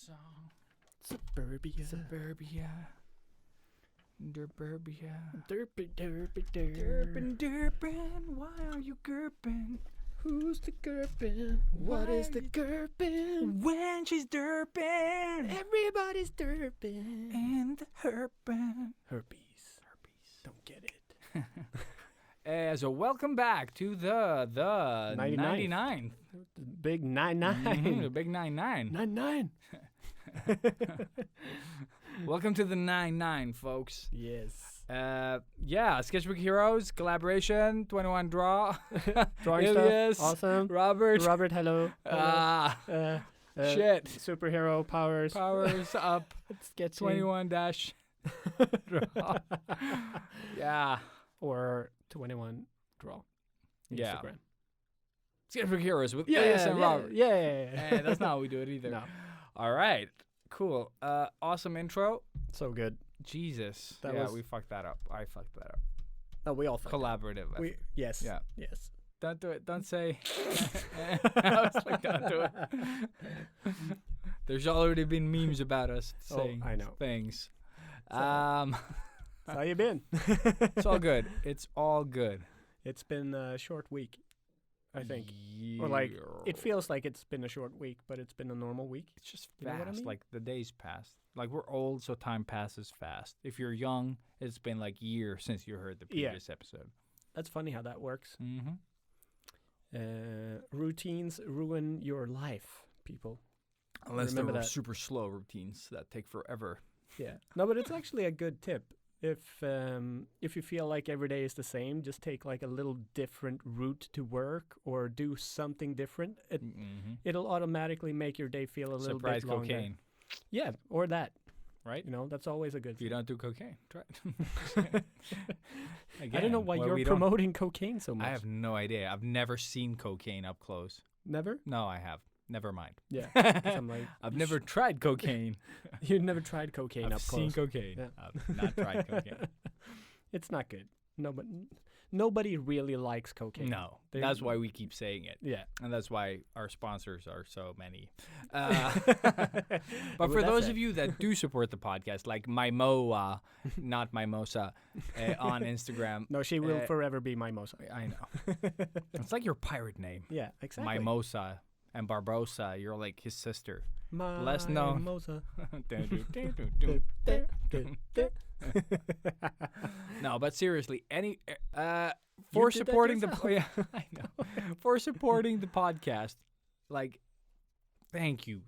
song. Suburbia. Suburbia. Derburbia. Derpin. Derpin. Why are you gerpin? Who's the gerpin? What is the gerpin? When she's derpin. Everybody's derpin. And the herpin. Herpes. Don't get it. So welcome back to the 99. The big 99. The big 99. 99. Welcome to the 99, folks. Yes. Sketchbook Heroes, collaboration, 21 Draw. Drawing Ilias, stuff. Awesome. Robert, hello. Shit. Superhero powers. Powers up. Sketching. 21 dash. Draw. Yeah. Or 21 draw. Yeah. Instagram. Sketchbook Heroes with Ilias and Robert. Yeah. That's not how we do it either. No. All right. Cool. Awesome intro. So good. Jesus. We fucked that up. I fucked that up. No, we all fucked Collaborative. Yes. Yeah. Yes. Don't do it. Don't say. I was like, don't do it. There's already been memes about us saying I know. things. How you been? It's all good. It's all good. It's been a short week, I think. Or like, it feels like it's been a short week, but it's been a normal week. It's just fast. You know what I mean? Like the days pass. Like we're old, so time passes fast. If you're young, it's been like years since you heard the previous episode. That's funny how that works. Mm-hmm. Routines ruin your life, people. Unless Remember they're that. super slow routines that take forever. Yeah. No, but it's actually a good tip. If you feel like every day is the same, just take like a little different route to work or do something different. It'll automatically make your day feel a little Surprise bit longer. cocaine. Yeah, or that. Right? You know, that's always a good If you don't do cocaine, try it. I don't know why you're promoting cocaine so much. I have no idea. I've never seen cocaine up close. Never? No, I have. Never mind. Yeah. 'Cause I'm like, I've never tried cocaine. You've never tried cocaine I've up seen close. cocaine. Yeah. I've not tried cocaine. It's not good. Nobody really likes cocaine. No. That's why we keep saying it. Yeah. And that's why our sponsors are so many. But for those of you that do support the podcast, like Mimoa, not Mimosa, on Instagram. No, she will forever be Mimosa. I know. It's like your pirate name. Yeah, exactly. Mimosa and Barbosa, you're like his sister. Less known. Mimosa. No, but seriously, for supporting the I know. For supporting the podcast, like, thank you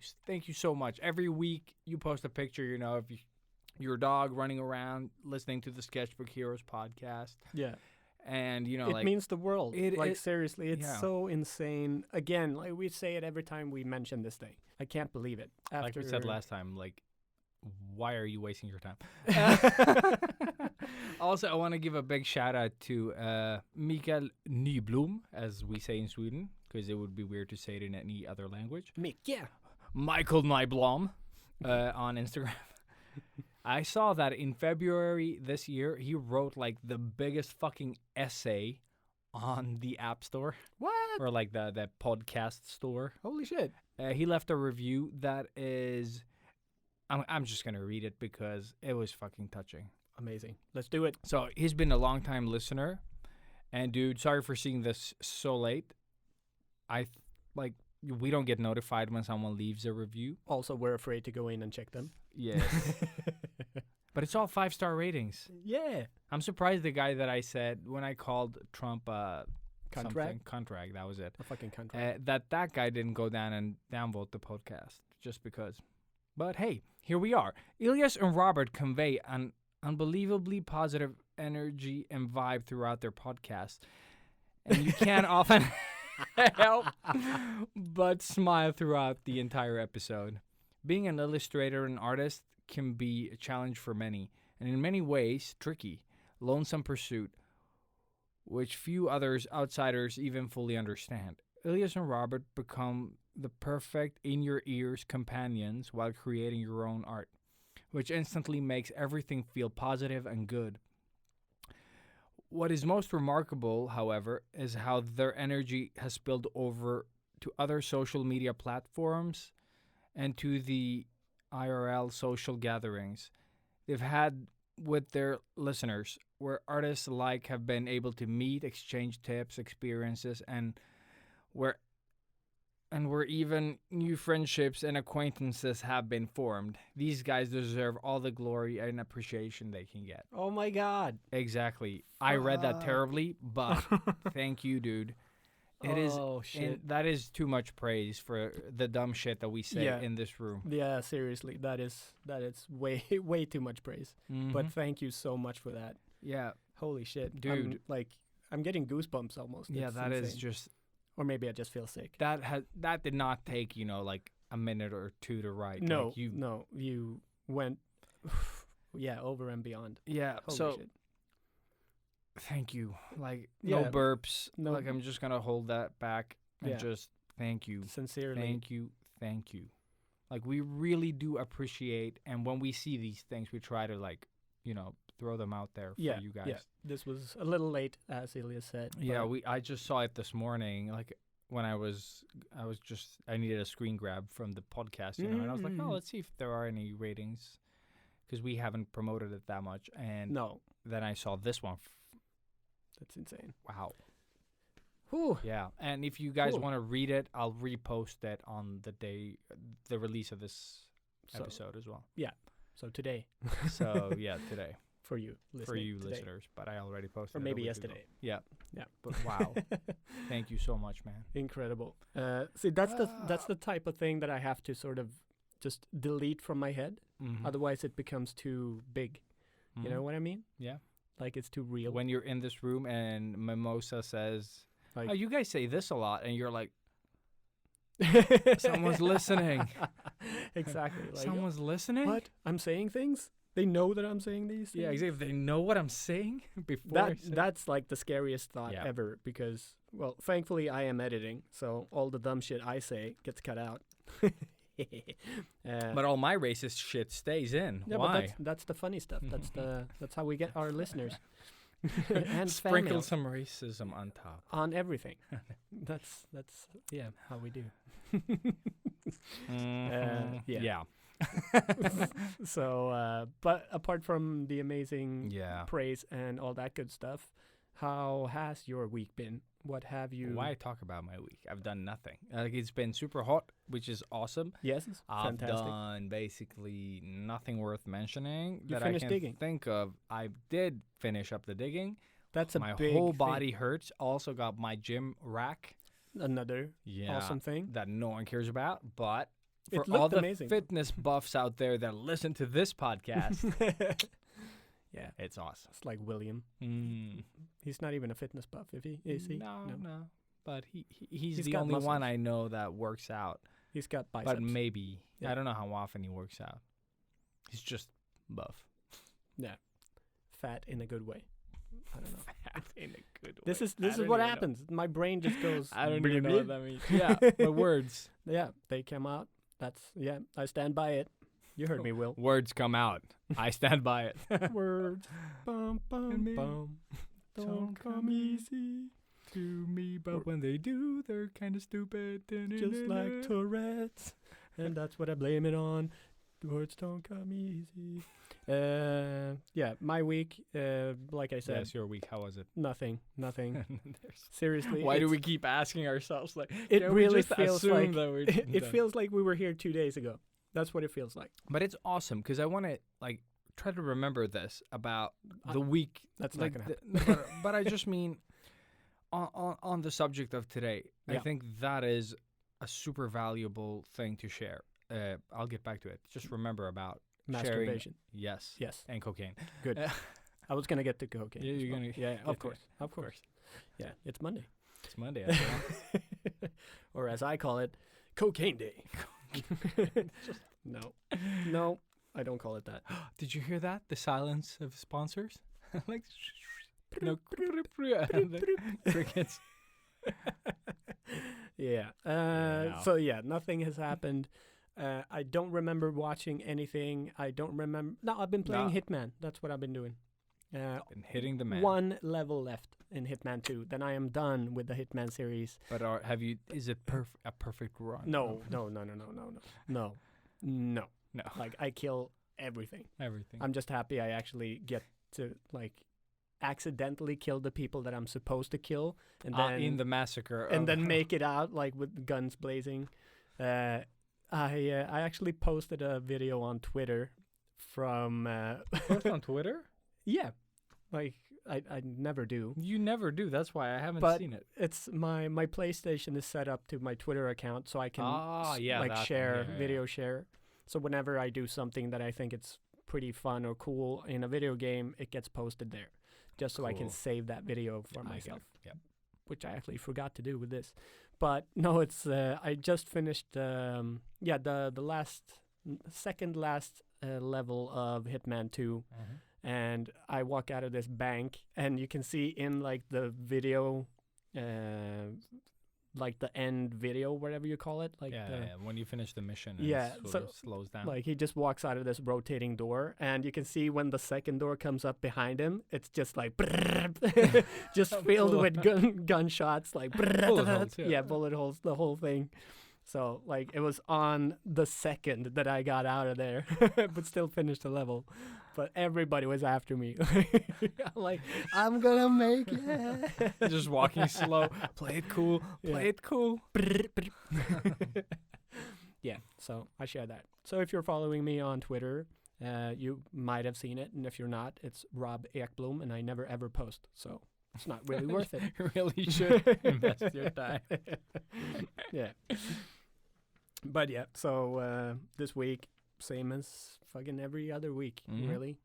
so much. Every week you post a picture, of your dog running around listening to the Sketchbook Heroes podcast. Yeah. And, it means the world. Seriously, it's yeah. so insane. Again, like we say it every time we mention this thing. I can't believe it. Like we said last time, like, why are you wasting your time? Also, I want to give a big shout out to Mikael Nyblom, as we say in Sweden, because it would be weird to say it in any other language. Michael Nyblom on Instagram. I saw that in February this year, he wrote like the biggest fucking essay on the App Store. What? Or like the podcast store. Holy shit. He left a review that is... I'm just going to read it because it was fucking touching. Amazing. Let's do it. So he's been a long-time listener. And dude, sorry for seeing this so late. We don't get notified when someone leaves a review. Also, we're afraid to go in and check them. Yes. But it's all 5-star ratings. Yeah. I'm surprised the guy that I said when I called Trump contract, that was it. A fucking contract. That guy didn't go down and downvote the podcast just because. But hey, here we are. Ilias and Robert convey an unbelievably positive energy and vibe throughout their podcast. And you can't often help but smile throughout the entire episode. Being an illustrator and artist can be a challenge for many, and in many ways, tricky, lonesome pursuit, which few outsiders even fully understand. Ilias and Robert become the perfect in-your-ears companions while creating your own art, which instantly makes everything feel positive and good. What is most remarkable, however, is how their energy has spilled over to other social media platforms and to the IRL social gatherings they've had with their listeners, where artists alike have been able to meet, exchange tips, experiences, and where even new friendships and acquaintances have been formed. These guys deserve all the glory and appreciation they can get. Oh my God. Exactly. I read that terribly, but thank you, dude. It is. Oh shit. That is too much praise for the dumb shit that we say Yeah. in this room. Yeah, seriously, that is way way too much praise. But thank you so much for that. yeah, Holy shit, Dude. I'm getting goosebumps almost. yeah, It's that is insane. just Or maybe I just feel sick. that did not take like a minute or two to write. No, Like, you went, yeah, over and beyond. yeah. Holy So shit. thank you. Like Yeah. no burps. No- Like I'm just gonna hold that back and Yeah. just thank you. Sincerely. Thank you. Like we really do appreciate, and when we see these things, we try to throw them out there for you guys. Yeah, this was a little late, as Ilias said. Yeah, but I just saw it this morning. Like when I needed a screen grab from the podcast, and I was like, oh, Mm. let's see if there are any ratings, because we haven't promoted it that much. And no, then I saw this one. that's insane. Wow. Whew. Yeah, and if you guys Cool. want to read it, I'll repost it on the release of this So, episode as well. so today, So yeah, today for you, listening for you today. listeners, but I already posted or it maybe a week ago. yesterday. Yeah, Yeah. but wow, thank you so much, man. Incredible. See, that's the type of thing that I have to sort of just delete from my head. Mhm. Otherwise, it becomes too big. You know Mhm. what I mean? Yeah. Like it's too real. When you're in this room and Mimosa says, Like- "Oh, you guys say this a lot," and you're like, Someone's listening. Exactly. Like, "Someone's listening." what? I'm saying things? They know that I'm saying these things? Yeah, exactly. They know what I'm saying before. I say it. That's like the scariest thought Yeah. ever because, well, thankfully I am editing, so all the dumb shit I say gets cut out. But all my racist shit stays in. yeah, Why? but that's the funny stuff. That's how we get our listeners and fan Sprinkle mail some racism on top. on everything. That's yeah how we do. Mhm. yeah. Yeah. So, but apart from the amazing Yeah. praise and all that good stuff, how has your week been? What have you? Why talk about my week? I've done nothing. Like it's been super hot, which is awesome. Yes, it's I've fantastic. done basically nothing worth mentioning You that I finished can digging. think of. I did finish up the digging. That's a My big whole thing. body hurts. Also got my gym rack. Another Yeah. awesome thing. That no one cares about, but It for all looked the amazing. fitness buffs out there that listen to this podcast, Yeah, it's awesome. it's like William. Mm. He's not even a fitness buff, is he? No. But he's He's the got only one muscles. I know that works out. He's got biceps. But maybe Yeah. I don't know how often he works out. He's just buff. Fat in a good way. I don't know. In a good way. This is I don't what even know. happens. My brain just goes. I don't even know what bleh. that means. Yeah, the words. Yeah, they come out. I stand by it. You heard me, Will. Words come out. I stand by it. Words, bum And me. bum, Don't don't come come easy. to me, but when they do, they're kind of stupid. Just like Tourette's, and that's what I blame it on. Words don't come easy. Yeah, my week, like I said, Yes, your week. How was it? nothing. Seriously, Why do it's- we keep asking ourselves like? It can we really just feels assume like that we're it done? feels like we were here 2 days ago. That's what it feels like. But it's awesome because I want to like try to remember this about I- the week. That's Like, not gonna happen. but I just mean on the subject of today. I Yeah. think that is a super valuable thing to share. I'll get back to it. Just remember about sharing. Masturbation. Yes. Yes, And cocaine. good. I was gonna get to cocaine. Yeah, as you're well. gonna Yeah, get of to course, it. of course. Yeah, it's Monday, It's Monday. After all. or as I call it, cocaine day. No, I don't call it that. Did you hear that? The silence of sponsors. Like no crickets. Yeah. Yeah. So yeah, nothing has happened. I don't remember watching anything. I don't remember. No, I've been playing No. Hitman. That's what I've been doing. And hitting the man. One level left in Hitman 2. Then I am done with the Hitman series. But have you? Is it a perfect run? No. No. Like I kill everything. Everything. I'm just happy I actually get to like accidentally kill the people that I'm supposed to kill, and then in the massacre. and then make it out like with guns blazing. I actually posted a video on Twitter from Post on Twitter? yeah, like I never do. You never do. That's why I haven't But seen it. it's my PlayStation is set up to my Twitter account, so I can share video share. So whenever I do something that I think it's pretty fun or cool in a video game, it gets posted there, just so I can save that video for myself. Yep. Which I actually forgot to do with this. But no, it's I just finished the second last level of Hitman 2. And I walk out of this bank, and you can see in like the video, like the end video, whatever you call it, like when you finish the mission, it sort of slows down. Like he just walks out of this rotating door, and you can see when the second door comes up behind him, it's just like just filled with gunshots, like bullet holes, bullet holes, the whole thing. So like it was on the second that I got out of there, but still finished the level. But everybody was after me. Like, I'm gonna make it. Just walking slow. Play it cool. Play it cool. Yeah, so I share that. So if you're following me on Twitter, you might have seen it. And if you're not, it's Rob Ekblom, and I never ever post. So it's not really worth it. You really should invest your time. Yeah. But yeah, so this week, same as fucking every other week, really.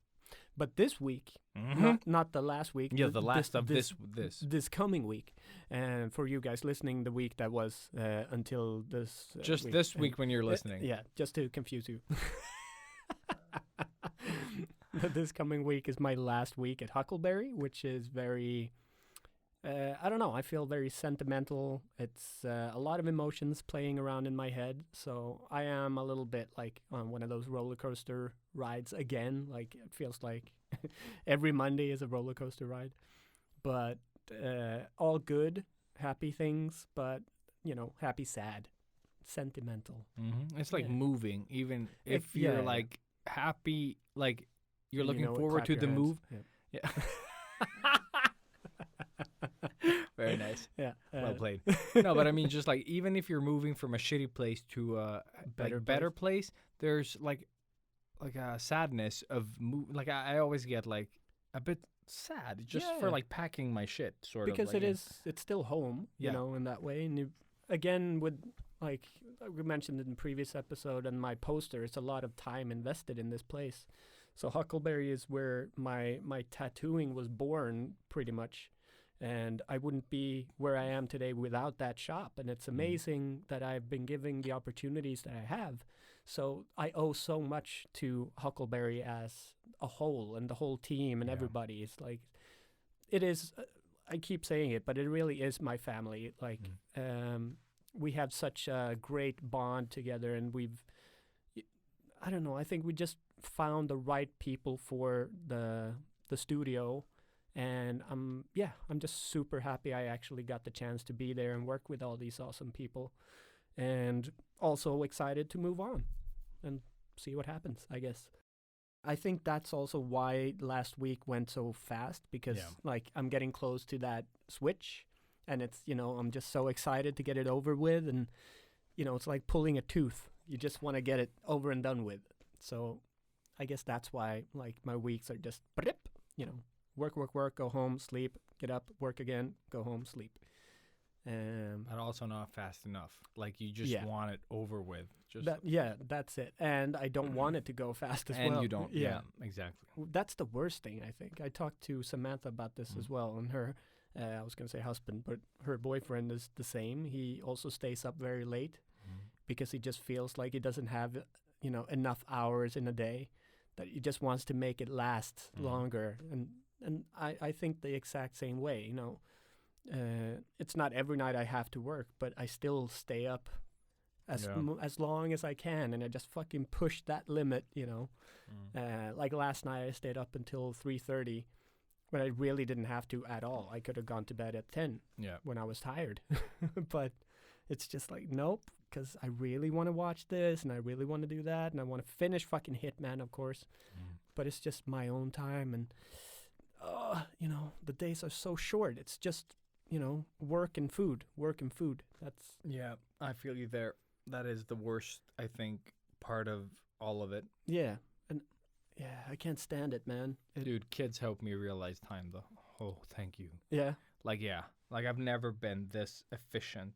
But this week, not the last week. Yeah, the last of this. This coming week. And for you guys listening, the week that was until this just week. This week when you're listening. Yeah, just to confuse you. This coming week is my last week at Huckleberry, which is very... I don't know. I feel very sentimental. It's a lot of emotions playing around in my head. So I am a little bit like on one of those roller coaster rides again. Like it feels like every Monday is a roller coaster ride. But all good, happy things. But, you know, happy, sad, sentimental. It's like moving. Even if you're like happy, like you're looking forward to the move. Yeah. Very nice. Yeah. Well played. No, but I mean, just like even if you're moving from a shitty place to a better place, there's like a sadness of like I always get like a bit sad just for like packing my shit sort of. Because it's still home, you know, in that way. And again, with like we mentioned in the previous episode and my poster, it's a lot of time invested in this place. So Huckleberry is where my tattooing was born pretty much. And I wouldn't be where I am today without that shop. And it's amazing that I've been given the opportunities that I have. So I owe so much to Huckleberry as a whole and the whole team and everybody. It's like, it is, I keep saying it, but it really is my family. Like, we have such a great bond together, and I don't know, I think we just found the right people for the studio. And I'm just super happy I actually got the chance to be there and work with all these awesome people, and also excited to move on and see what happens, I guess. I think that's also why last week went so fast, because like I'm getting close to that switch, and it's, you know, I'm just so excited to get it over with, and you know, it's like pulling a tooth. You just want to get it over and done with. So I guess that's why like my weeks are just, you know, work, go home, sleep, get up, work again, go home, sleep. But also not fast enough. Like you just want it over with. Just that's it. And I don't want it to go fast as well. And you don't. Yeah, exactly. That's the worst thing, I think. I talked to Samantha about this as well, and her, I was going to say husband, but her boyfriend is the same. He also stays up very late because he just feels like he doesn't have, you know, enough hours in a day, that he just wants to make it last longer. And I think the exact same way, you know. It's not every night I have to work, but I still stay up as long as I can, and I just fucking push that limit, you know. Like last night I stayed up until 3:30 when I really didn't have to at all. I could have gone to bed at 10 when I was tired. But it's just like, nope, because I really want to watch this and I really want to do that and I want to finish fucking Hitman, of course. But it's just my own time, and you know, the days are so short. It's just, you know, work and food. That's I feel you there. That is the worst, I think, part of all of it. yeah, and I can't stand it, man. Dude, kids help me realize time, though. Oh, thank you. Yeah, Like I've never been this efficient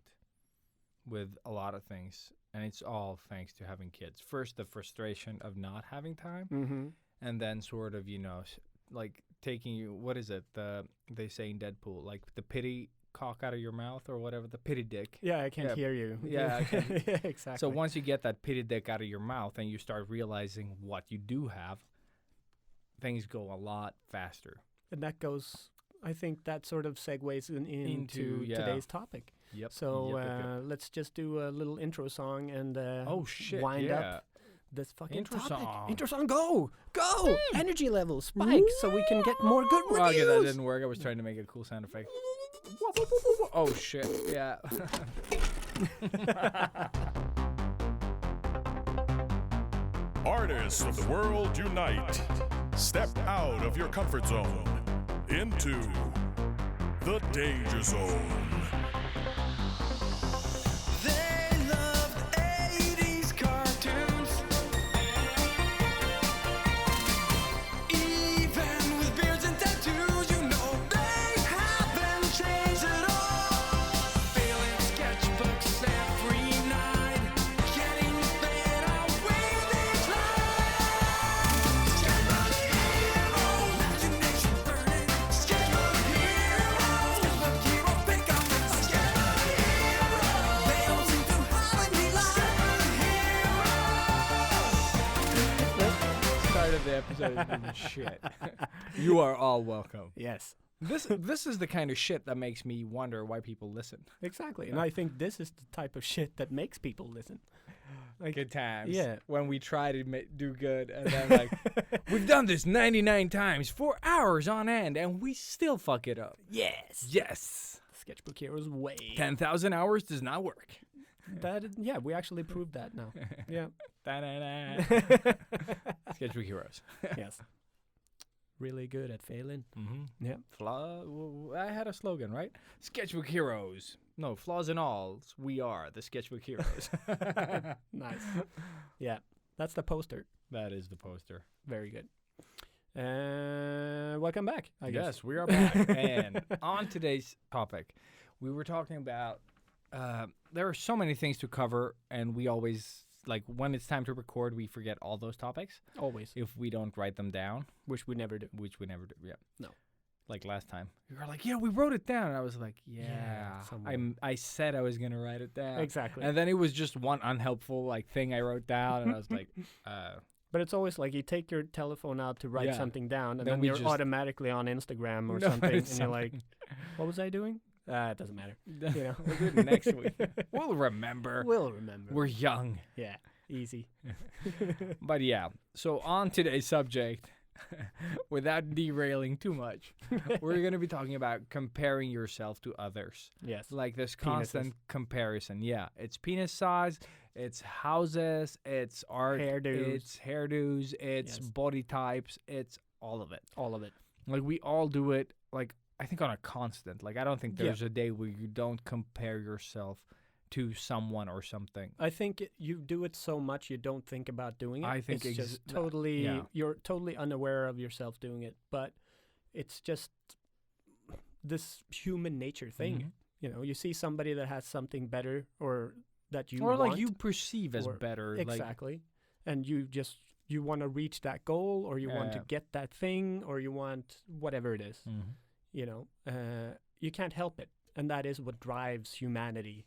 with a lot of things, and it's all thanks to having kids. First, the frustration of not having time, and then sort of, you know, like taking you, what is it? They say in Deadpool, like the pity cock out of your mouth or whatever, the pity dick. yeah. I can't hear you. Yeah, I can. Yeah, exactly. So once you get that pity dick out of your mouth and you start realizing what you do have, things go a lot faster. And that goes, I think that sort of segues into today's topic. Yep. So Yep. let's just do a little intro song and wind yeah. up this fucking Intro topic. song. Intro song, go! Energy level spike so we can get more good reviews. Okay, that didn't work. I was trying to make a cool sound effect. Oh shit! Yeah. Artists of the world unite. Step out of your comfort zone into the danger zone. They loved 80s cartoons, even with beards and tattoos. You know they haven't changed at all. Filling sketchbooks every night, getting fed away each line. Sketchbook hero, imagination burning. Sketchbook hero, pick up the sketchbook hero. They don't seem to have any Start of the episode has been shit. You are all welcome. Yes, This is the kind of shit that makes me wonder why people listen. exactly. And I think this is the type of shit that makes people listen. Like, Good times. yeah. When we try to do good, and then like we've done this 99 times for hours on end, and we still fuck it up. yes, Yes. Sketchbook Heroes way. 10,000 hours does not work. Yeah, we actually proved that now. Yeah. Da-da-da. Sketchbook heroes. Yes. Really good at failing. Mm-hmm. Yeah. I had a slogan, right? Sketchbook heroes. No, flaws and all. We are the Sketchbook heroes. Nice. Yeah, that's the poster. That is the poster. Very good. Welcome back, I guess. Yes, we are back. And on today's topic, we were talking about there are so many things to cover, and we always, like, when it's time to record, we forget all those topics Always. if we don't write them down, Which we never do. which we never do. Yeah. No. Like last time. You were like, yeah, we wrote it down. And I was like, Yeah, somewhere. I said I was going to write it down. Exactly. And then it was just one unhelpful, like, thing I wrote down, and I was like, But it's always like you take your telephone out to write Yeah. something down, and Then then we you're just- automatically on Instagram or No, something, and it's you're like, something. what was I doing? It doesn't matter. You know. We'll do it next week. We'll remember. We'll remember. We're young. Yeah, easy. But yeah, so on today's subject, without derailing too much, we're going to be talking about comparing yourself to others. Yes. Like this constant comparison. Yeah, it's penis size, it's houses, it's art, Hairdos. it's hairdos, it's Yes. body types, it's all of it. All of it. Like we all do it, like I think on a constant. Like I don't think Yeah. there's a day where you don't compare yourself to someone or something. I think you do it so much you don't think about doing it. I think it's ex- just totally yeah. you're totally unaware of yourself doing it, but it's just this human nature thing. Mhm. You know, you see somebody that has something better or that you Or want, like you perceive as or- better. Like, exactly, and you want to reach that goal, or you want to Yeah. get that thing, or you want whatever it is. Mhm. You know, you can't help it, and that is what drives humanity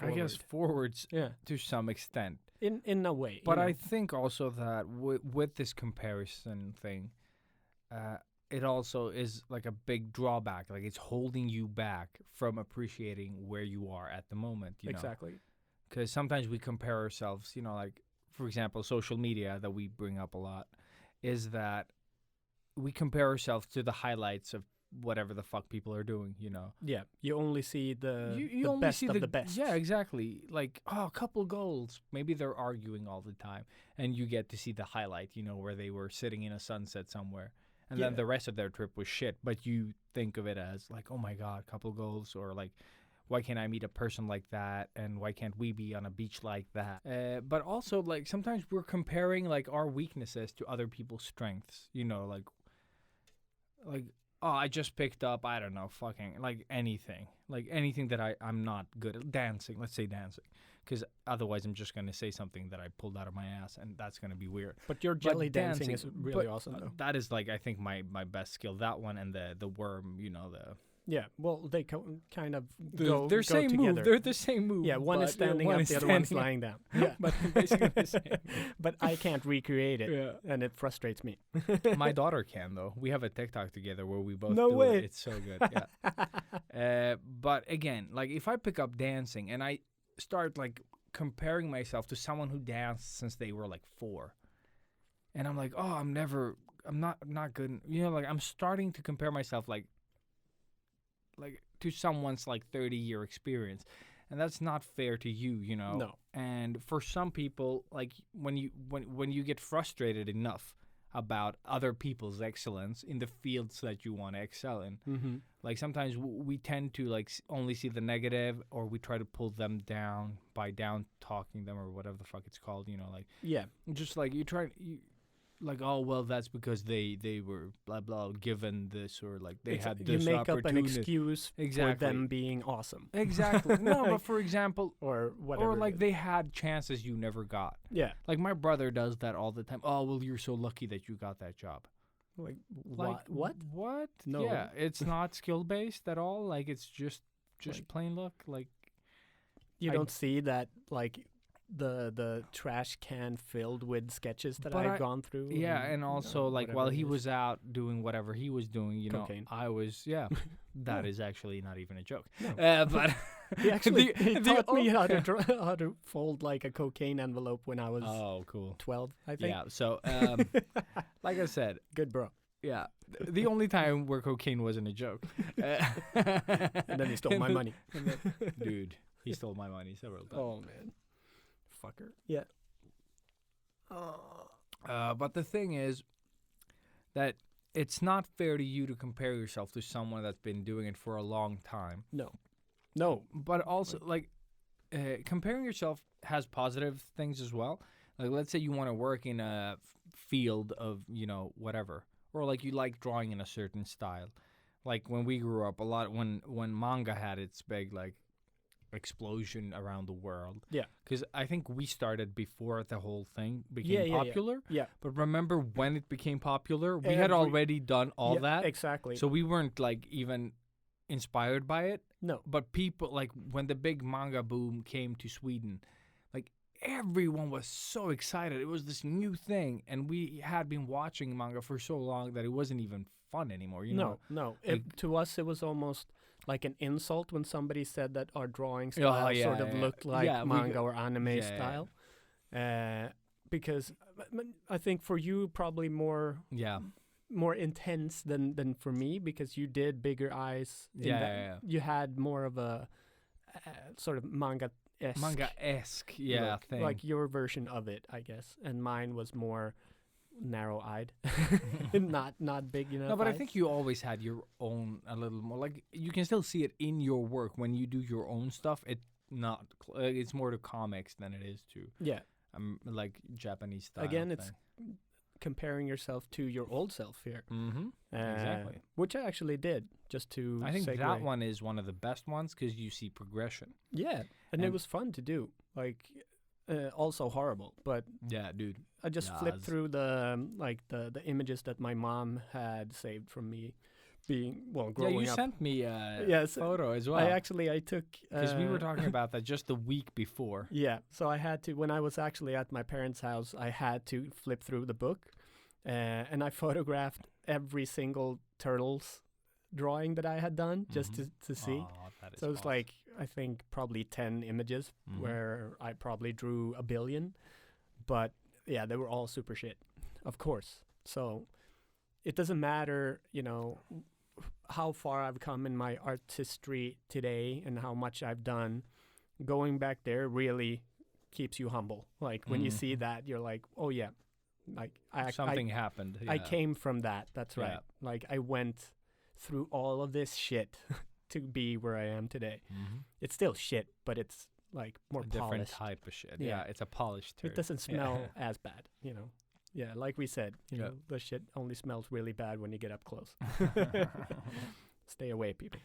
I guess forward. forwards Yeah, to some extent. in a way. But you I know. think also that with this comparison thing, it also is like a big drawback. Like it's holding you back from appreciating where you are at the moment. You know? Exactly. Because sometimes we compare ourselves, you know, like, for example, social media that we bring up a lot is that we compare ourselves to the highlights of whatever the fuck people are doing, you know. Yeah, you only see the You only best see of the best. Yeah, exactly. Like, a couple goals. Maybe they're arguing all the time, and you get to see the highlight, you know, where they were sitting in a sunset somewhere, and then Yeah. the rest of their trip was shit. But you think of it as like, oh my god, couple goals, or like, why can't I meet a person like that, and why can't we be on a beach like that? But also, like, sometimes we're comparing like our weaknesses to other people's strengths, you know, like oh, I just picked up, I don't know, fucking like anything that I'm not good at. Dancing, let's say dancing, because otherwise I'm just gonna say something that I pulled out of my ass, and that's gonna be weird. But your But jelly dancing is really but, awesome, though. That is like, I think, my best skill. That one and the worm, you know, Yeah, well, they kind of they're go same together. move. They're the same move. Yeah, one is but, standing one up, is the other one's standing up. lying down. Yeah, But basically the same. but I can't recreate it, Yeah. and it frustrates me. My daughter can, though. We have a TikTok together where we both No do way. it. It's so good. Yeah. But again, like, if I pick up dancing and I start like comparing myself to someone who danced since they were like 4, and I'm like, oh, I'm not good. You know, like, I'm starting to compare myself like to someone's like 30-year experience, and that's not fair to you, you know. No. And for some people, like, when you get frustrated enough about other people's excellence in the fields that you want to excel in, Mm-hmm. like, sometimes we tend to like only see the negative, or we try to pull them down by down talking them, or whatever the fuck it's called, you know, like, Yeah, just like you like, oh, well, that's because they were blah blah given this, or like they had you this make up an opportunity. excuse Exactly. for them being awesome. Exactly. No, but for example, or whatever. or like it is. they had chances you never got. Yeah, Like, my brother does that all the time. Oh, well, you're so lucky that you got that job. like Like, what? What? No. Yeah, it's not skill based at all. Like, it's just Like- plain luck. Like, You I- don't see that, like, the trash can filled with sketches that But I've gone through. yeah, and you also know, like, whatever while it he is. was out doing whatever he was doing, you Cocaine. know, I was that Yeah. is actually not even a joke. No. But He actually the- he the taught me o- how to fold like a cocaine envelope when I was Oh, cool. 12, I think. Yeah. So, like I said, Good, bro. yeah, the only time where cocaine wasn't a joke. And then he stole my money. Dude, he stole my money several times. Oh man, fucker. Yeah. But the thing is that it's not fair to you to compare yourself to someone that's been doing it for a long time. No. But also, like, comparing yourself has positive things as well. Like, let's say you want to work in a field of, you know, whatever, or like you like drawing in a certain style. Like, when we grew up, a lot when manga had its big like explosion around the world. Yeah. Because I think we started before the whole thing became Yeah. popular. Yeah. But remember when it became popular, we had Every- already done all Yeah, that. exactly. So we weren't like even inspired by it. No. But people, like, when the big manga boom came to Sweden, like, everyone was so excited. It was this new thing, and we had been watching manga for so long that it wasn't even fun anymore, you know? No. like- To us, it was almost like an insult when somebody said that our drawing Oh, style yeah, sort of yeah. looked like Yeah, we manga go- or anime yeah. style. Because I think for you, probably more Yeah. intense than for me, because you did bigger eyes. in Yeah, that yeah. You had more of a sort of manga-esque Manga-esque, yeah, look, thing. like your version of it, I guess. And mine was more narrow-eyed, not big enough. No, but I eyes. think you always had your own a little more. Like, you can still see it in your work when you do your own stuff. It's more to comics than it is to Yeah. like Japanese style. Again, it's comparing yourself to your old self here. Mm-hmm. Exactly. Which I actually did, just to I think segue. that one is one of the best ones because you see progression. Yeah, and it And- was fun to do. Like, also horrible, but Yeah, dude. I just Yeah, flipped it's- through the images that my mom had saved from me being Yeah, growing you up. sent me a Yes, photo as well. I took Because we were talking about that just the week before. Yeah, so I had to, when I was actually at my parents' house, I had to flip through the book, and I photographed every single turtles drawing that I had done just to see. Oh, that is So it's awesome. like, I think probably 10 images Mhm. where I probably drew 1 billion. But yeah, they were all super shit, of course. So it doesn't matter, how far I've come in my artistry today and how much I've done, going back there really keeps you humble. Like when you see that, you're like, oh yeah, like Something happened. I yeah. came from that. That's right. Yeah. Like I went through all of this shit to be where I am today. Mhm. It's still shit, but it's like more A different polished. type of shit. Yeah. Yeah, it's a polished turd. It doesn't smell Yeah. as bad, you know. Yeah, like we said, you Yeah. know, the shit only smells really bad when you get up close. Stay away, people.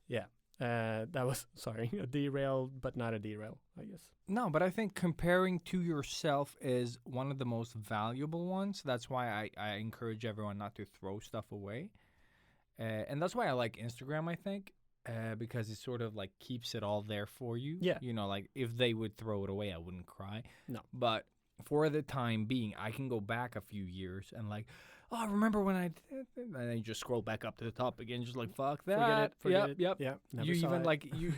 Yeah. That was, sorry, a derail, but not a derail, I guess. No, but I think comparing to yourself is one of the most valuable ones. That's why I encourage everyone not to throw stuff away. And that's why I like Instagram, I think, because it sort of like keeps it all there for you. Yeah. You know, like if they would throw it away, I wouldn't cry. No. But for the time being, I can go back a few years and like, oh, remember when I did, and then you just scroll back up to the top again, just like, fuck that. Forget it. Yep. Yeah. Never You saw even it. like, you,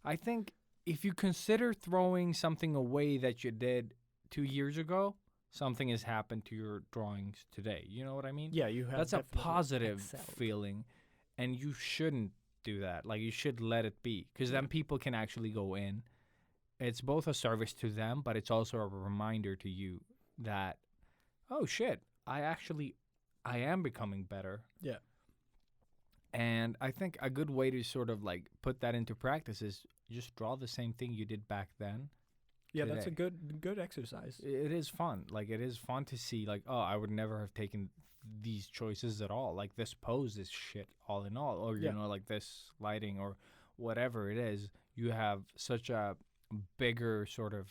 I think if you consider throwing something away that you did 2 years ago, something has happened to your drawings today. You know what I mean? Yeah, you have That's a definitely positive excelled. feeling, and you shouldn't do that. Like, you should let it be, because then people can actually go in. It's both a service to them, but it's also a reminder to you that, oh shit, I am becoming better. Yeah. And I think a good way to sort of like put that into practice is just draw the same thing you did back then. Yeah, that's a today. good exercise. It is fun. Like, it is fun to see, like, oh, I would never have taken these choices at all. Like, this pose is shit all in all. Or, you Yeah. know, like this lighting or whatever it is. You have such a bigger sort of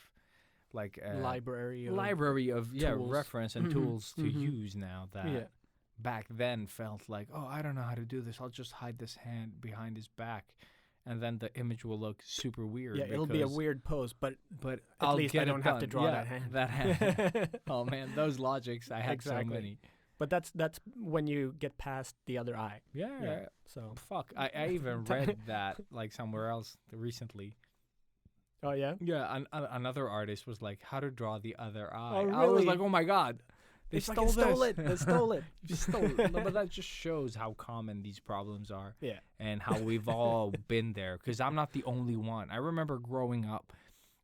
like Library of tools. reference and Mhm, tools to mhm. use now that Yeah. back then felt like, oh, I don't know how to do this. I'll just hide this hand behind his back. And then the image will look super weird. Yeah, it'll be a because- weird pose, but But at I'll least get I it don't have to done. draw Yeah, that hand. That hand. Oh man, those logics, I had so Exactly. many. But that's when you get past the other eye. Yeah. Yeah. So. Fuck. I even read that like somewhere else recently. Oh yeah. Yeah, another artist was like, how to draw the other eye. Oh, I was really? like, oh my god. They They stole fucking this. stole it. They stole it. You stole it. No, but that just shows how common these problems are. Yeah. And how we've all been there. Because I'm not the only one. I remember growing up,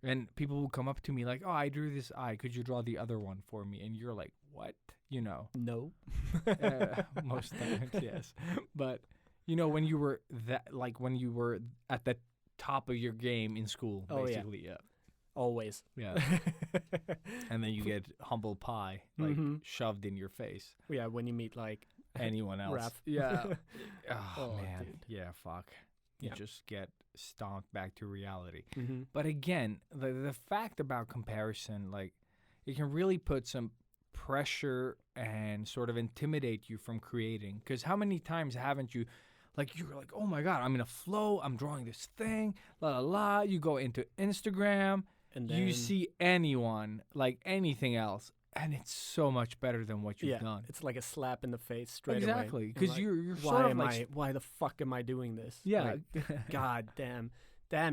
and people would come up to me like, oh, I drew this eye. Could you draw the other one for me? And you're like, what? You know. No. Most times, yes. But, you know, when you were when you were at the top of your game in school, Oh, yeah. basically. Yeah. Always. Yeah. And then you get humble pie, like, Mhm. shoved in your face. Yeah, when you meet like Anyone else. Raph. Yeah. Oh, Oh, man. dude. Yeah, fuck. You Yeah. just get stomped back to reality. hmm But again, the fact about comparison, like, it can really put some pressure and sort of intimidate you from creating. Because how many times haven't you, like, you're like, oh my God, I'm in a flow, I'm drawing this thing, la la la. You go into Instagram, and then you see anyone, like anything else, and it's so much better than what you've yeah, done. it's like a slap in the face straight Exactly, away. 'cause like, you're why sort of am like why the fuck am I doing this? Yeah. Like, God damn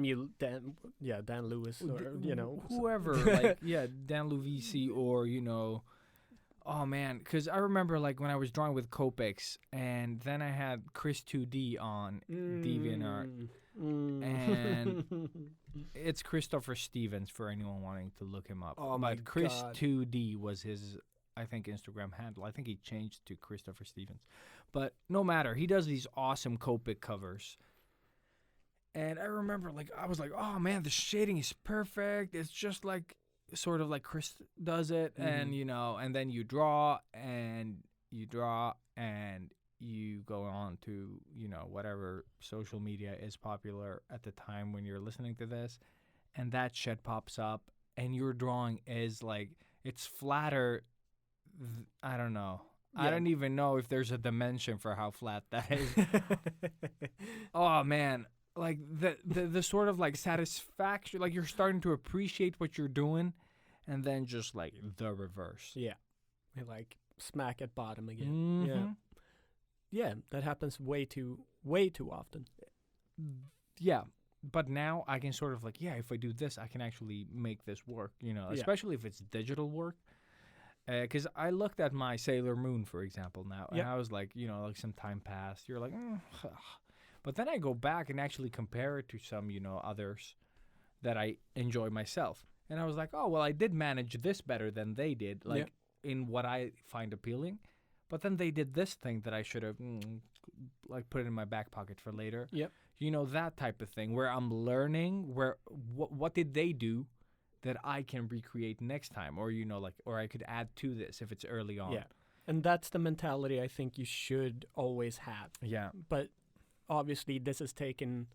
you, Dan Lewis, or you know, whoever, like, yeah, Dan Luvisi, or, you know, oh man, because I remember, like, when I was drawing with Copics, and then I had Chris 2D on DeviantArt. And it's Christopher Stevens for anyone wanting to look him up. Oh my but Chris God. 2D was his, I think, Instagram handle. I think he changed to Christopher Stevens. But no matter, he does these awesome Copic covers. And I remember, like, I was like, oh man, the shading is perfect. It's just like, sort of like Chris does it. And, you know, and then you draw and you go on to, you know, whatever social media is popular at the time when you're listening to this, and that shit pops up, and your drawing is like, it's flatter. I don't know. I Yeah. don't even know if there's a dimension for how flat that is. Oh man, like the sort of like satisfaction, like you're starting to appreciate what you're doing, and then just like the reverse. Yeah, and like smack at bottom again. Yeah, Mhm. yeah, that happens way too often. Yeah, but now I can sort of like, yeah, if I do this, I can actually make this work, you know, Yeah. especially if it's digital work. Because I looked at my Sailor Moon, for example, now, and Yep. I was like, like some time passed. You're like, but then I go back and actually compare it to some, others that I enjoy myself. And I was like, oh, well, I did manage this better than they did, like in what I find appealing. But then they did this thing that I should have, like, put it in my back pocket for later. Yep. That type of thing where I'm learning what did they do that I can recreate next time, or or I could add to this if it's early on. Yeah. And that's the mentality I think you should always have. Yeah. But obviously this has taken,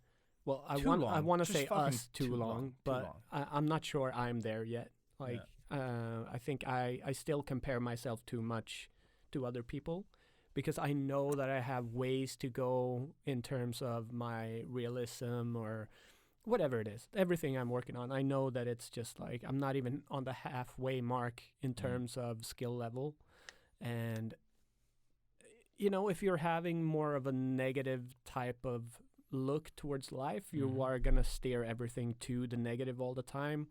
well, I Too want to Just say fucking us too long, but I'm not sure I'm there yet. Like, I think I still compare myself too much to other people, because I know that I have ways to go in terms of my realism or whatever it is. Everything I'm working on, I know that it's just like I'm not even on the halfway mark in terms of skill level. And if you're having more of a negative type of look towards life, you are going to steer everything to the negative all the time.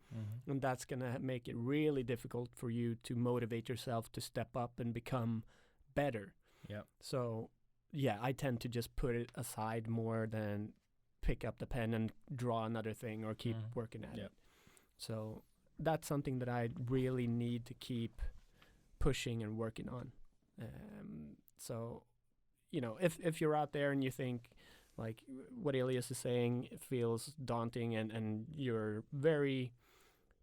And that's going to make it really difficult for you to motivate yourself to step up and become better. Yep. So, yeah, I tend to just put it aside more than pick up the pen and draw another thing or keep working at it. So that's something that I really need to keep pushing and working on. So, if you're out there and you think, like what Ilias is saying, it feels daunting and you're very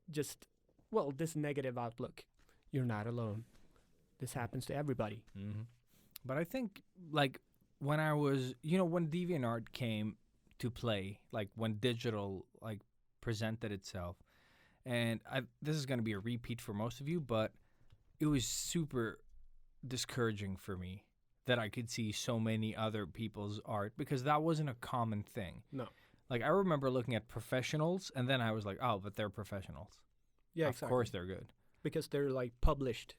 this negative outlook, you're not alone. This happens to everybody. But I think, like, when I was, when DeviantArt came to play, like when digital, like, presented itself, and this is going to be a repeat for most of you, but it was super discouraging for me that I could see so many other people's art, because that wasn't a common thing. No. Like, I remember looking at professionals, and then I was like, oh, but they're professionals. Yeah, of course they're good. Because they're, like, published.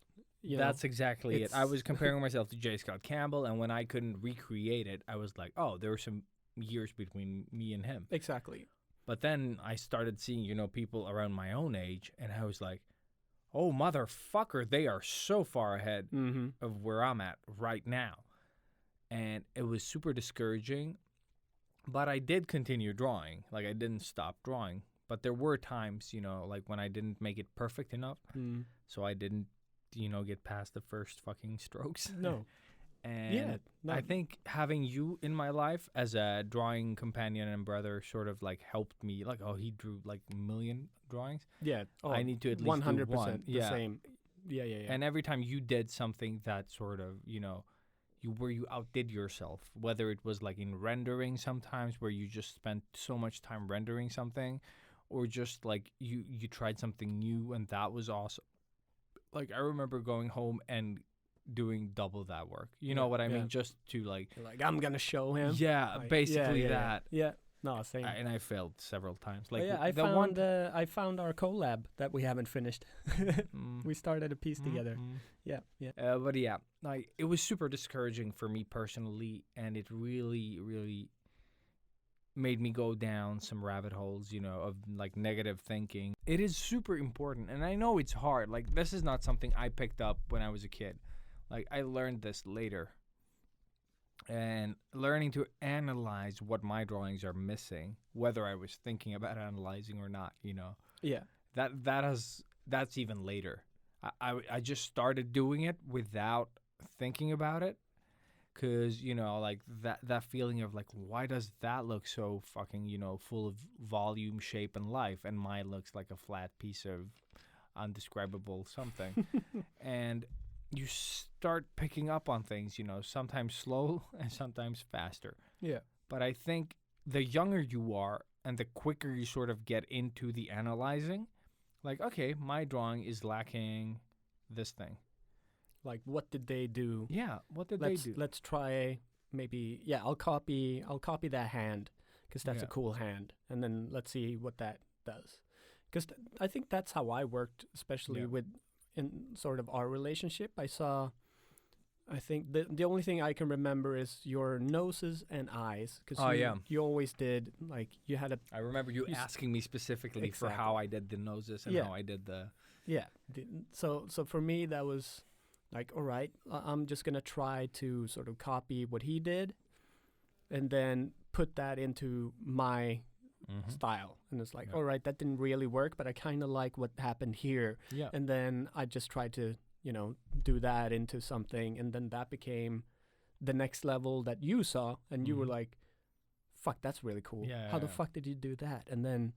That's exactly it. I was comparing myself to J. Scott Campbell, and when I couldn't recreate it, I was like, oh, there were some years between me and him. Exactly. But then I started seeing, people around my own age, and I was like, oh, motherfucker, they are so far ahead of where I'm at right now. And it was super discouraging, but I did continue drawing. Like, I didn't stop drawing. But there were times, like when I didn't make it perfect enough, so I didn't, get past the first fucking strokes. No. And I think having you in my life as a drawing companion and brother sort of like helped me. Like, oh, he drew like a million drawings. Yeah. Oh, I need to at least 100% do one. The same. Yeah. And every time you did something that sort of, where you outdid yourself, whether it was like in rendering sometimes where you just spent so much time rendering something, or just like you tried something new and that was awesome. Like, I remember going home and doing double that work. You know what I mean? Just to like... You're like, I'm going to show him. Yeah, like, basically that. Yeah. No, same. And I failed several times. Like, I found our collab that we haven't finished. We started a piece together. Yeah. But yeah, like, it was super discouraging for me personally, and it really, really made me go down some rabbit holes, of like negative thinking. It is super important, and I know it's hard. Like, this is not something I picked up when I was a kid. Like, I learned this later. And learning to analyze what my drawings are missing, whether I was thinking about analyzing or not, Yeah. That's even later. I just started doing it without thinking about it. Because, like that feeling of like, why does that look so fucking, full of volume, shape, and life, and mine looks like a flat piece of undescribable something. And you start picking up on things, sometimes slow and sometimes faster. Yeah. But I think the younger you are and the quicker you sort of get into the analyzing, like, okay, my drawing is lacking this thing. Like, what did they do? Yeah, what did they do? Let's try maybe, I'll copy that hand because that's a cool hand. And then let's see what that does. Because I think that's how I worked, especially in sort of our relationship. I think the only thing I can remember is your noses and eyes. Because you always did, like, you had a... I remember you asking me specifically for how I did the noses and how I did the... Yeah. So for me, that was like, all right, I'm just gonna try to sort of copy what he did, and then put that into my style. And it's like, all right, that didn't really work, but I kind of like what happened here. Yeah. And then I just tried to, do that into something, and then that became the next level that you saw, and you were like, fuck, that's really cool. Yeah, How the yeah. fuck did you do that? And then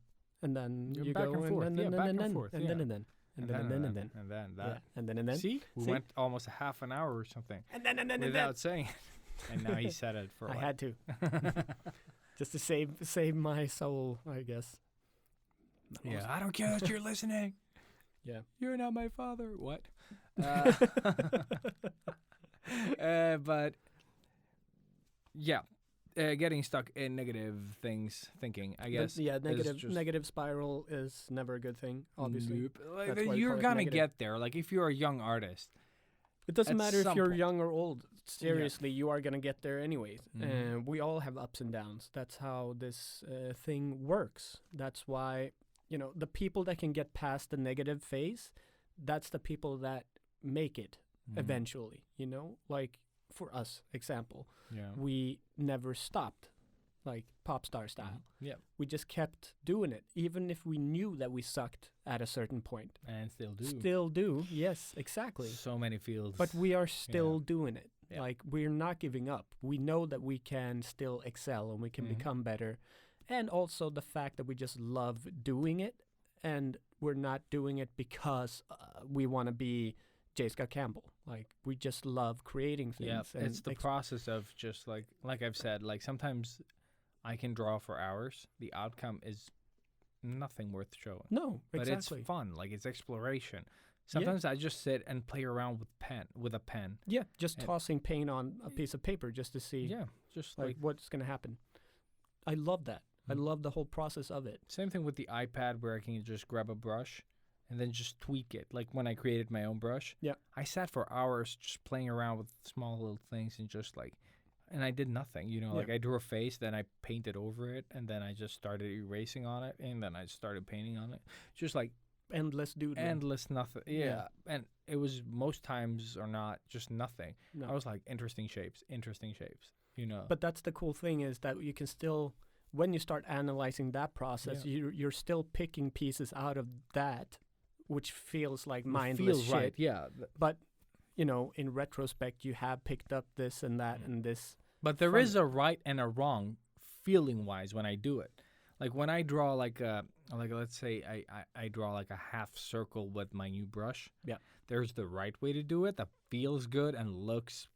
You're you back go and forth. and Yeah, then back and and then forth, and yeah. then and then and then and then and then and then yeah, that. and then See, we See? went almost a half an hour or something and then and then without saying it. And now he said it for a I while. had to just to save my soul, I guess. Yeah, I don't care that you're listening. Yeah. You're not my father. What? But yeah, getting stuck in negative thinking, I guess. Yeah, is just negative spiral is never a good thing, obviously. Nope. Like, That's why we you're call it gonna negative. get there. Like if you're a young artist, It doesn't At matter if some you're point. young or old. Seriously, you are gonna get there anyways. Mhm. We all have ups and downs. That's how this thing works. That's why the people that can get past the negative phase, that's the people that make it eventually. Like for us, example, Yeah. we never stopped, like pop star style. Yeah. We just kept doing it, even if we knew that we sucked at a certain point. And still do. Still do, yes, exactly. So many fields. But we are still doing it. Yeah. Like, we're not giving up. We know that we can still excel and we can Mhm. become better. And also the fact that we just love doing it, and we're not doing it because we want to be J. Scott Campbell. Like, we just love creating things. Yeah, and it's the process of just like I've said, like sometimes I can draw for hours. The outcome is nothing worth showing. No, But exactly. it's fun, like it's exploration. Sometimes I just sit and play around with a pen. Yeah, just and- tossing paint on a piece of paper just to see Yeah, just like like what's going to happen. I love that. I Mm. love the whole process of it. same thing with the iPad where I can just grab a brush and then just tweak it. Like when I created my own brush, Yeah. I sat for hours just playing around with small little things and just like, and I did nothing, like Yeah. I drew a face, then I painted over it, and then I just started erasing on it, and then I started painting on it. Just like Endless doodling. endless nothing. Yeah. And it was most times or not just nothing. No. I was like, interesting shapes. But that's the cool thing, is that you can still, when you start analyzing that process, you're still picking pieces out of that, which feels like mindless feels shit. right. Yeah. But in retrospect, you have picked up this and that and this. But there from is a right and a wrong feeling wise when I do it. Like when I draw like let's say I draw like a half circle with my new brush. Yeah. There's the right way to do it that feels good and looks,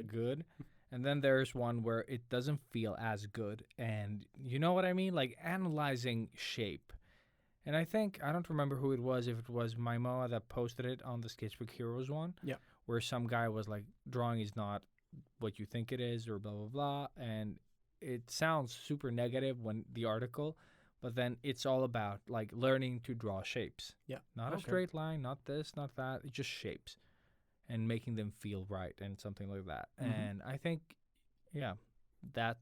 good. And then there's one where it doesn't feel as good, and you know what I mean? Like analyzing shape. And I don't remember who it was, if it was Maimoa that posted it on the Sketchbook Heroes one. Yeah. Where some guy was like, drawing is not what you think it is, or blah, blah, blah. And it sounds super negative when the article, but then it's all about like learning to draw shapes. Yeah. Not a Okay. straight line, not this, not that. It's just shapes and making them feel right and something like that. Mhm. And I think, that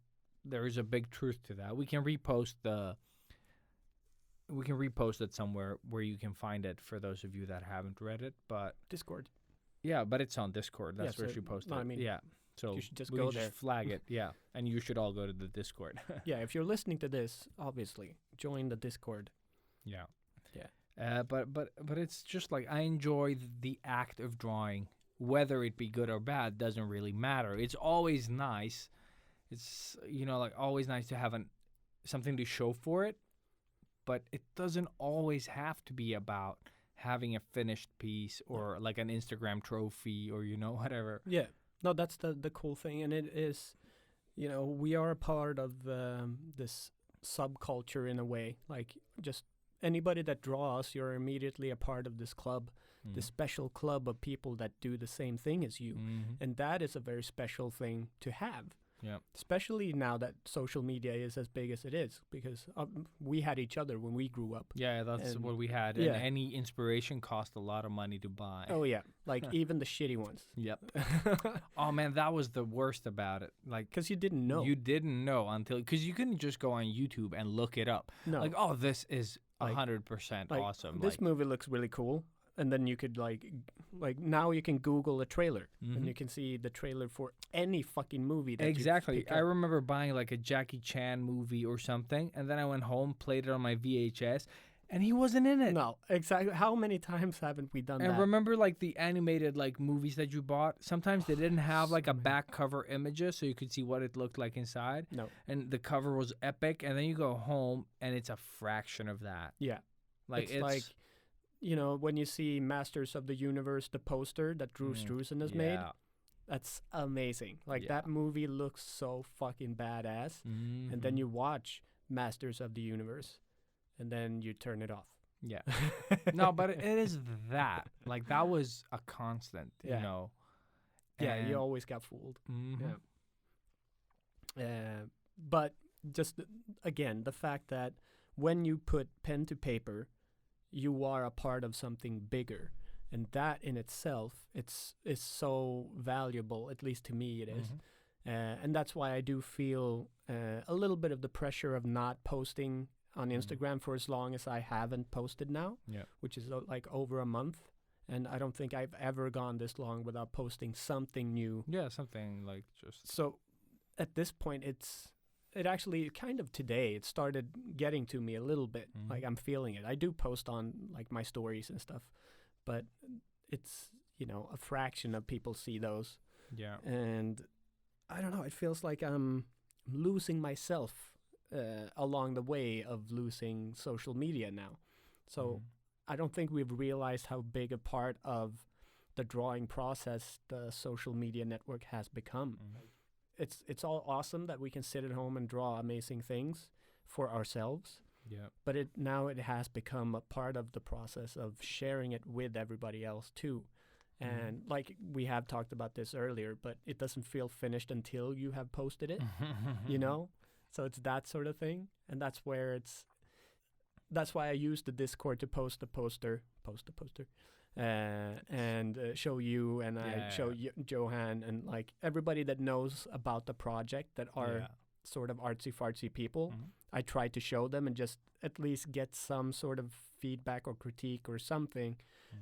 there is a big truth to that. We can repost it somewhere where you can find it for those of you that haven't read it. But Discord. yeah, but it's on Discord. That's Yeah, where so- she posted no, I it. mean, Yeah. So you should just we go can there. flag it. Yeah. And you should all go to the Discord. Yeah, if you're listening to this, obviously, join the Discord. Yeah. Yeah. But it's just like I enjoy the act of drawing, whether it be good or bad doesn't really matter. It's always nice. It's like always nice to have something to show for it, but it doesn't always have to be about having a finished piece or like an Instagram trophy or whatever. Yeah. No, that's the cool thing, and it is, we are a part of this subculture in a way. Like, just anybody that draws, you're immediately a part of this club, this special club of people that do the same thing as you, Mhm. and that is a very special thing to have. Yeah. Especially now that social media is as big as it is, because we had each other when we grew up. Yeah, that's And- what we had. yeah. And any inspiration cost a lot of money to buy. Oh yeah, like even the shitty ones. Yep. Oh man, that was the worst about it. Like, Because you didn't know. you didn't know because you couldn't just go on YouTube and look it up. no. Like, oh, this is Like, 100% like, awesome. This like, movie looks really cool. And then you could like now you can Google a trailer and you can see the trailer for any fucking movie. That exactly. You pick I up. remember buying like a Jackie Chan movie or something, and then I went home, played it on my VHS, and he wasn't in it. No, exactly. How many times haven't we done And that? remember, like the animated like movies that you bought. Sometimes they didn't have like So a many. back cover images, so you could see what it looked like inside. No. And the cover was epic, and then you go home, and it's a fraction of that. Yeah. Like it's like, you know, when you see Masters of the Universe, the poster that Drew Struzan has made, yeah. that's amazing. Like, Yeah. that movie looks so fucking badass. And Mm-hmm. then you watch Masters of the Universe, and then you turn it off. Yeah. No, but it is that. Like, that was a constant, Yeah. you know. Yeah, you And- always got fooled. Mhm. But just, again, the fact that when you put pen to paper, you are a part of something bigger. And that in itself, is so valuable, at least to me it is. Mhm. And that's why I do feel a little bit of the pressure of not posting on Instagram for as long as I haven't posted now, Yeah. which is like over a month. And I don't think I've ever gone this long without posting something new. Yeah, something like just. So at this point, it actually kind of today, it started getting to me a little bit. Mhm. Like, I'm feeling it. I do post on like my stories and stuff, but it's, you know, a fraction of people see those. Yeah. And I don't know, it feels like I'm losing myself along the way of losing social media now. So Mhm. I don't think we've realized how big a part of the drawing process the social media network has become. Mhm. It's all awesome that we can sit at home and draw amazing things for ourselves, Yeah. but it has become a part of the process of sharing it with everybody else too. And like we have talked about this earlier, but it doesn't feel finished until you have posted it, you know? So it's that sort of thing. And that's why I use the Discord to post a poster, and show you, and I show Johan, and like everybody that knows about the project that are Yeah. sort of artsy fartsy people. Mhm. I try to show them and just at least get some sort of feedback or critique or something,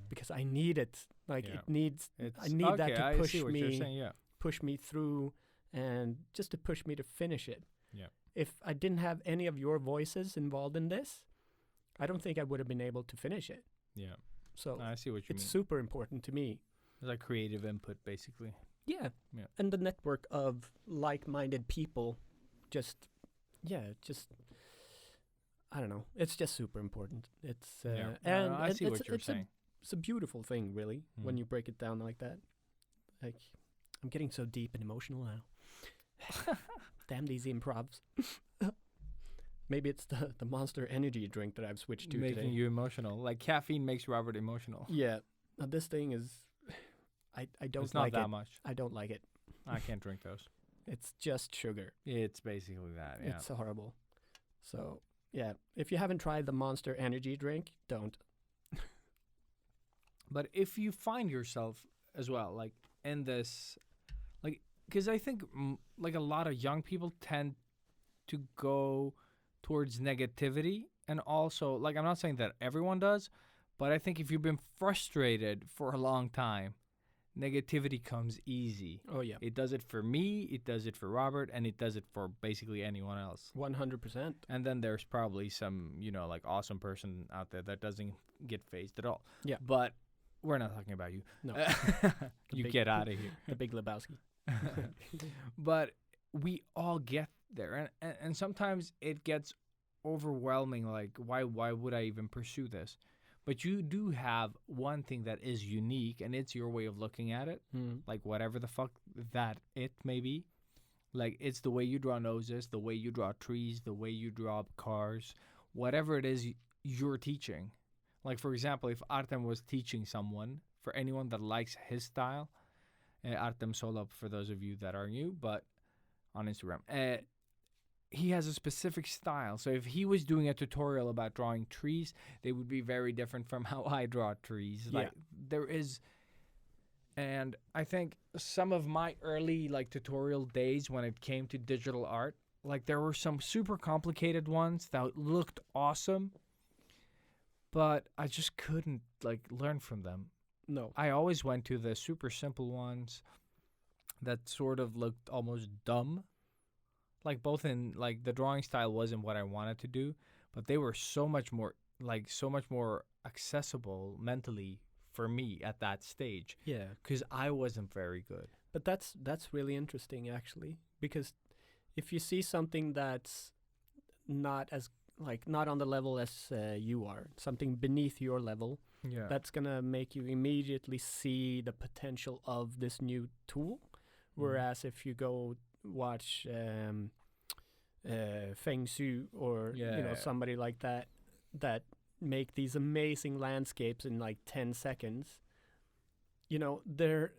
because I need it. Like Yeah. it needs, I It's- need that okay, to I see what you're push saying, yeah. me through, and just to push me to finish it. Yeah. If I didn't have any of your voices involved in this, I don't think I would have been able to finish it. Yeah. So I see what you it's mean. super important to me. It's like creative input, basically. Yeah. Yeah. And the network of like-minded people I don't know. It's just super important. It's Yeah. and I see what you're it's saying. it's a beautiful thing, really, when Mm. you break it down like that. Like, I'm getting so deep and emotional now. Damn these improvs. Maybe it's the Monster Energy drink that I've switched to Making today. you emotional. Like caffeine makes Robert emotional. Yeah. Now this thing is, I don't It's not like that it. much. I don't like it. I can't drink those. It's just sugar. It's basically that, yeah. It's horrible. So, yeah, if you haven't tried the Monster Energy drink, don't. But if you find yourself as well, like in this, like, because I think like a lot of young people tend to go towards negativity, and also, like, I'm not saying that everyone does, but I think if you've been frustrated for a long time, negativity comes easy. Oh, yeah. It does it for me, it does it for Robert, and it does it for basically anyone else. 100%. And then there's probably some, you know, like awesome person out there that doesn't get phased at all. Yeah. But we're not talking about you. No. You big- get out of here. The Big Lebowski. But we all get there, and sometimes it gets overwhelming. Like, why would I even pursue this? But you do have one thing that is unique, and it's your way of looking at it. Mm. Like, whatever the fuck that it may be. Like, it's the way you draw noses, the way you draw trees, the way you draw cars, whatever it is you're teaching. Like, for example, if Artem was teaching someone, for anyone that likes his style, Artem Solop, for those of you that are new, but on Instagram, he has a specific style. So if he was doing a tutorial about drawing trees, they would be very different from how I draw trees. Yeah. Like, there is, and I think some of my early, like, tutorial days when it came to digital art, like, there were some super complicated ones that looked awesome, but I just couldn't like learn from them. No. I always went to the super simple ones that sort of looked almost dumb. Like both in like the drawing style wasn't what I wanted to do, but they were so much more accessible mentally for me at that stage Yeah. because I wasn't very good. But that's really interesting actually, because if you see something that's not as not on the level as you are, something beneath your level, Yeah. that's gonna make you immediately see the potential of this new tool. Whereas if you go watch Feng Shui or somebody like that make these amazing landscapes in like 10 seconds, they're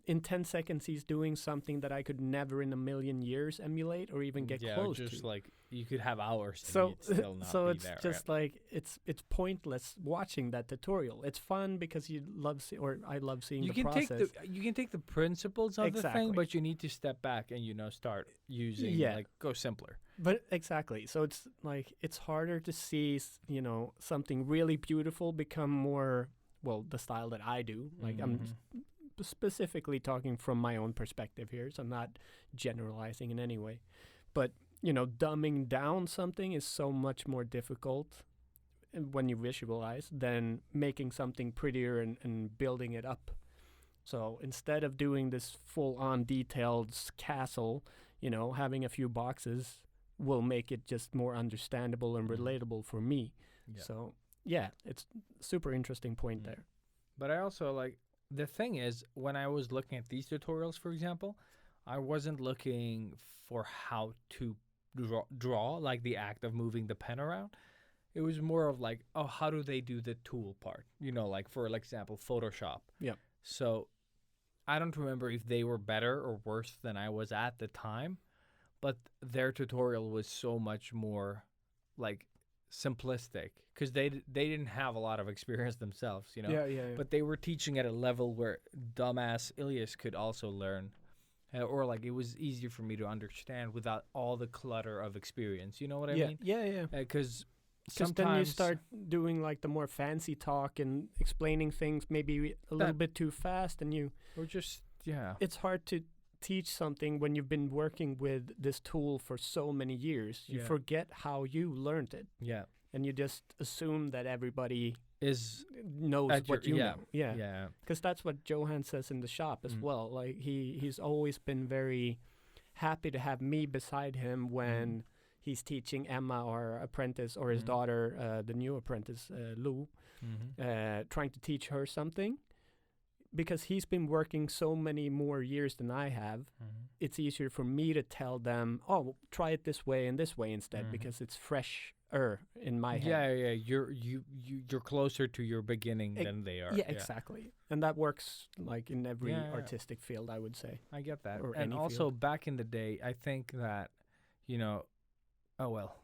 in 10 seconds he's doing something that I could never in a million years emulate or even get close just to. like you could have hours and So you'd still not so be it's there, just like it's pointless watching that tutorial. It's fun because you love I love seeing you the can process. you can take the principles of the Exactly. thing, but you need to step back and start using like go simpler. But exactly. So it's like it's harder to see something really beautiful become more the style that I do. Like I'm specifically talking from my own perspective here, so I'm not generalizing in any way. But dumbing down something is so much more difficult when you visualize than making something prettier and building it up. So instead of doing this full-on detailed castle, having a few boxes will make it just more understandable and relatable for me. Yeah. So yeah, it's super interesting point there. But I also like the thing is when I was looking at these tutorials, for example, I wasn't looking for how to draw like the act of moving the pen around. It was more of like, oh, how do they do the tool part? Like for example, Photoshop. Yeah. So I don't remember if they were better or worse than I was at the time, but their tutorial was so much more like simplistic because they didn't have a lot of experience themselves, Yeah. But they were teaching at a level where dumbass Ilias could also learn. Or like it was easier for me to understand without all the clutter of experience. You know what I mean? Yeah. Because then you start doing like the more fancy talk and explaining things maybe a little bit too fast, and it's hard to teach something when you've been working with this tool for so many years. You forget how you learned it. Yeah. And you just assume that everybody knows at what you know. Yeah. Because that's what Johan says in the shop as well. Like he's always been very happy to have me beside him when he's teaching Emma, our apprentice, or his daughter, the new apprentice, Lou, trying to teach her something. Because he's been working so many more years than I have, it's easier for me to tell them, oh, try it this way and this way instead, because it's fresher in my head. Yeah. You're closer to your beginning than they are. Yeah, exactly. And that works like in every artistic field, I would say. I get that. Or And any also field. back in the day, I think that,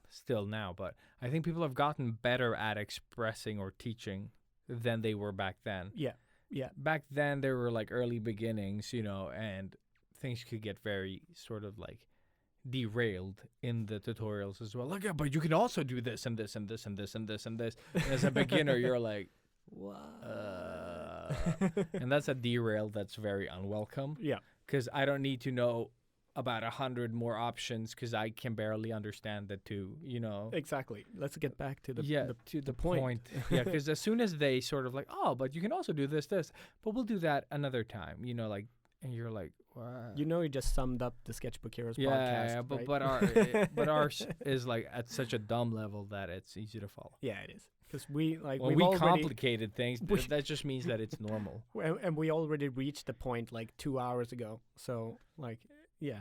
still now, but I think people have gotten better at expressing or teaching than they were back then. Yeah. Back then there were like early beginnings, and things could get very sort of like derailed in the tutorials as well. Like, yeah, but you can also do this and this and this and this and this and this. And as a beginner, you're like, and that's a derail that's very unwelcome. Yeah. Because I don't need to know about 100 more options because I can barely understand the two, Exactly. Let's get back to the the point. Yeah, because as soon as they sort of like, oh, but you can also do this, but we'll do that another time, and you're like, what? You just summed up the Sketchbook Heroes podcast. Yeah, right? but ours is like at such a dumb level that it's easy to follow. Yeah, it is. Because we've complicated things, that just means that it's normal. And we already reached the point like 2 hours ago. So like, yeah.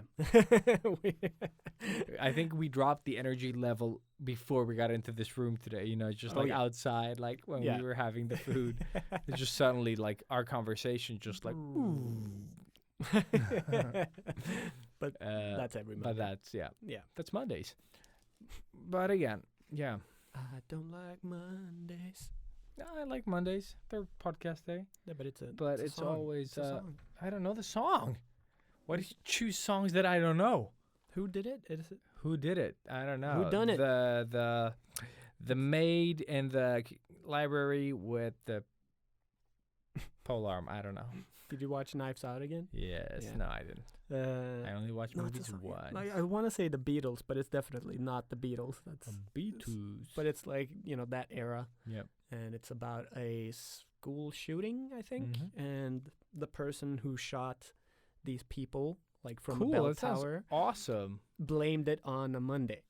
I think we dropped the energy level before we got into this room today, just outside, like when we were having the food. It's just suddenly like our conversation just like, ooh. But that's every Monday. But that's Mondays. But again, yeah. I don't like Mondays. No, I like Mondays. They're podcast day. Yeah, but it's it's always it's a song. I don't know the song. Why do you choose songs that I don't know? Who did it? Who did it? I don't know. Who done it? The maid and the library with the pole arm. I don't know. Did you watch Knives Out again? Yes. Yeah. No, I didn't. I only watch No, movies once. I want to say the Beatles, but it's definitely not the Beatles. That's Beatles. But it's like, you know, that era. Yep. And it's about a school shooting, I think. Mhm. And the person who shot these people, like from Cool. a bell That sounds tower, awesome. blamed it on a Monday.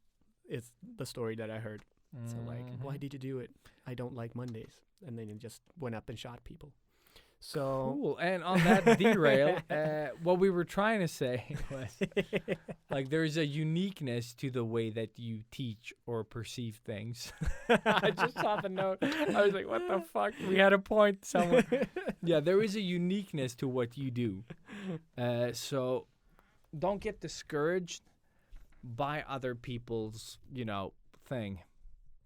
It's the story that I heard. So like, why Mhm. did you do it? I don't like Mondays. And then he just went up and shot people. So Cool. And on that derail, what we were trying to say was, like, there's a uniqueness to the way that you teach or perceive things. I just saw the note. I was like, what the fuck? We had a point somewhere. Yeah, there is a uniqueness to what you do. So don't get discouraged by other people's, you know, thing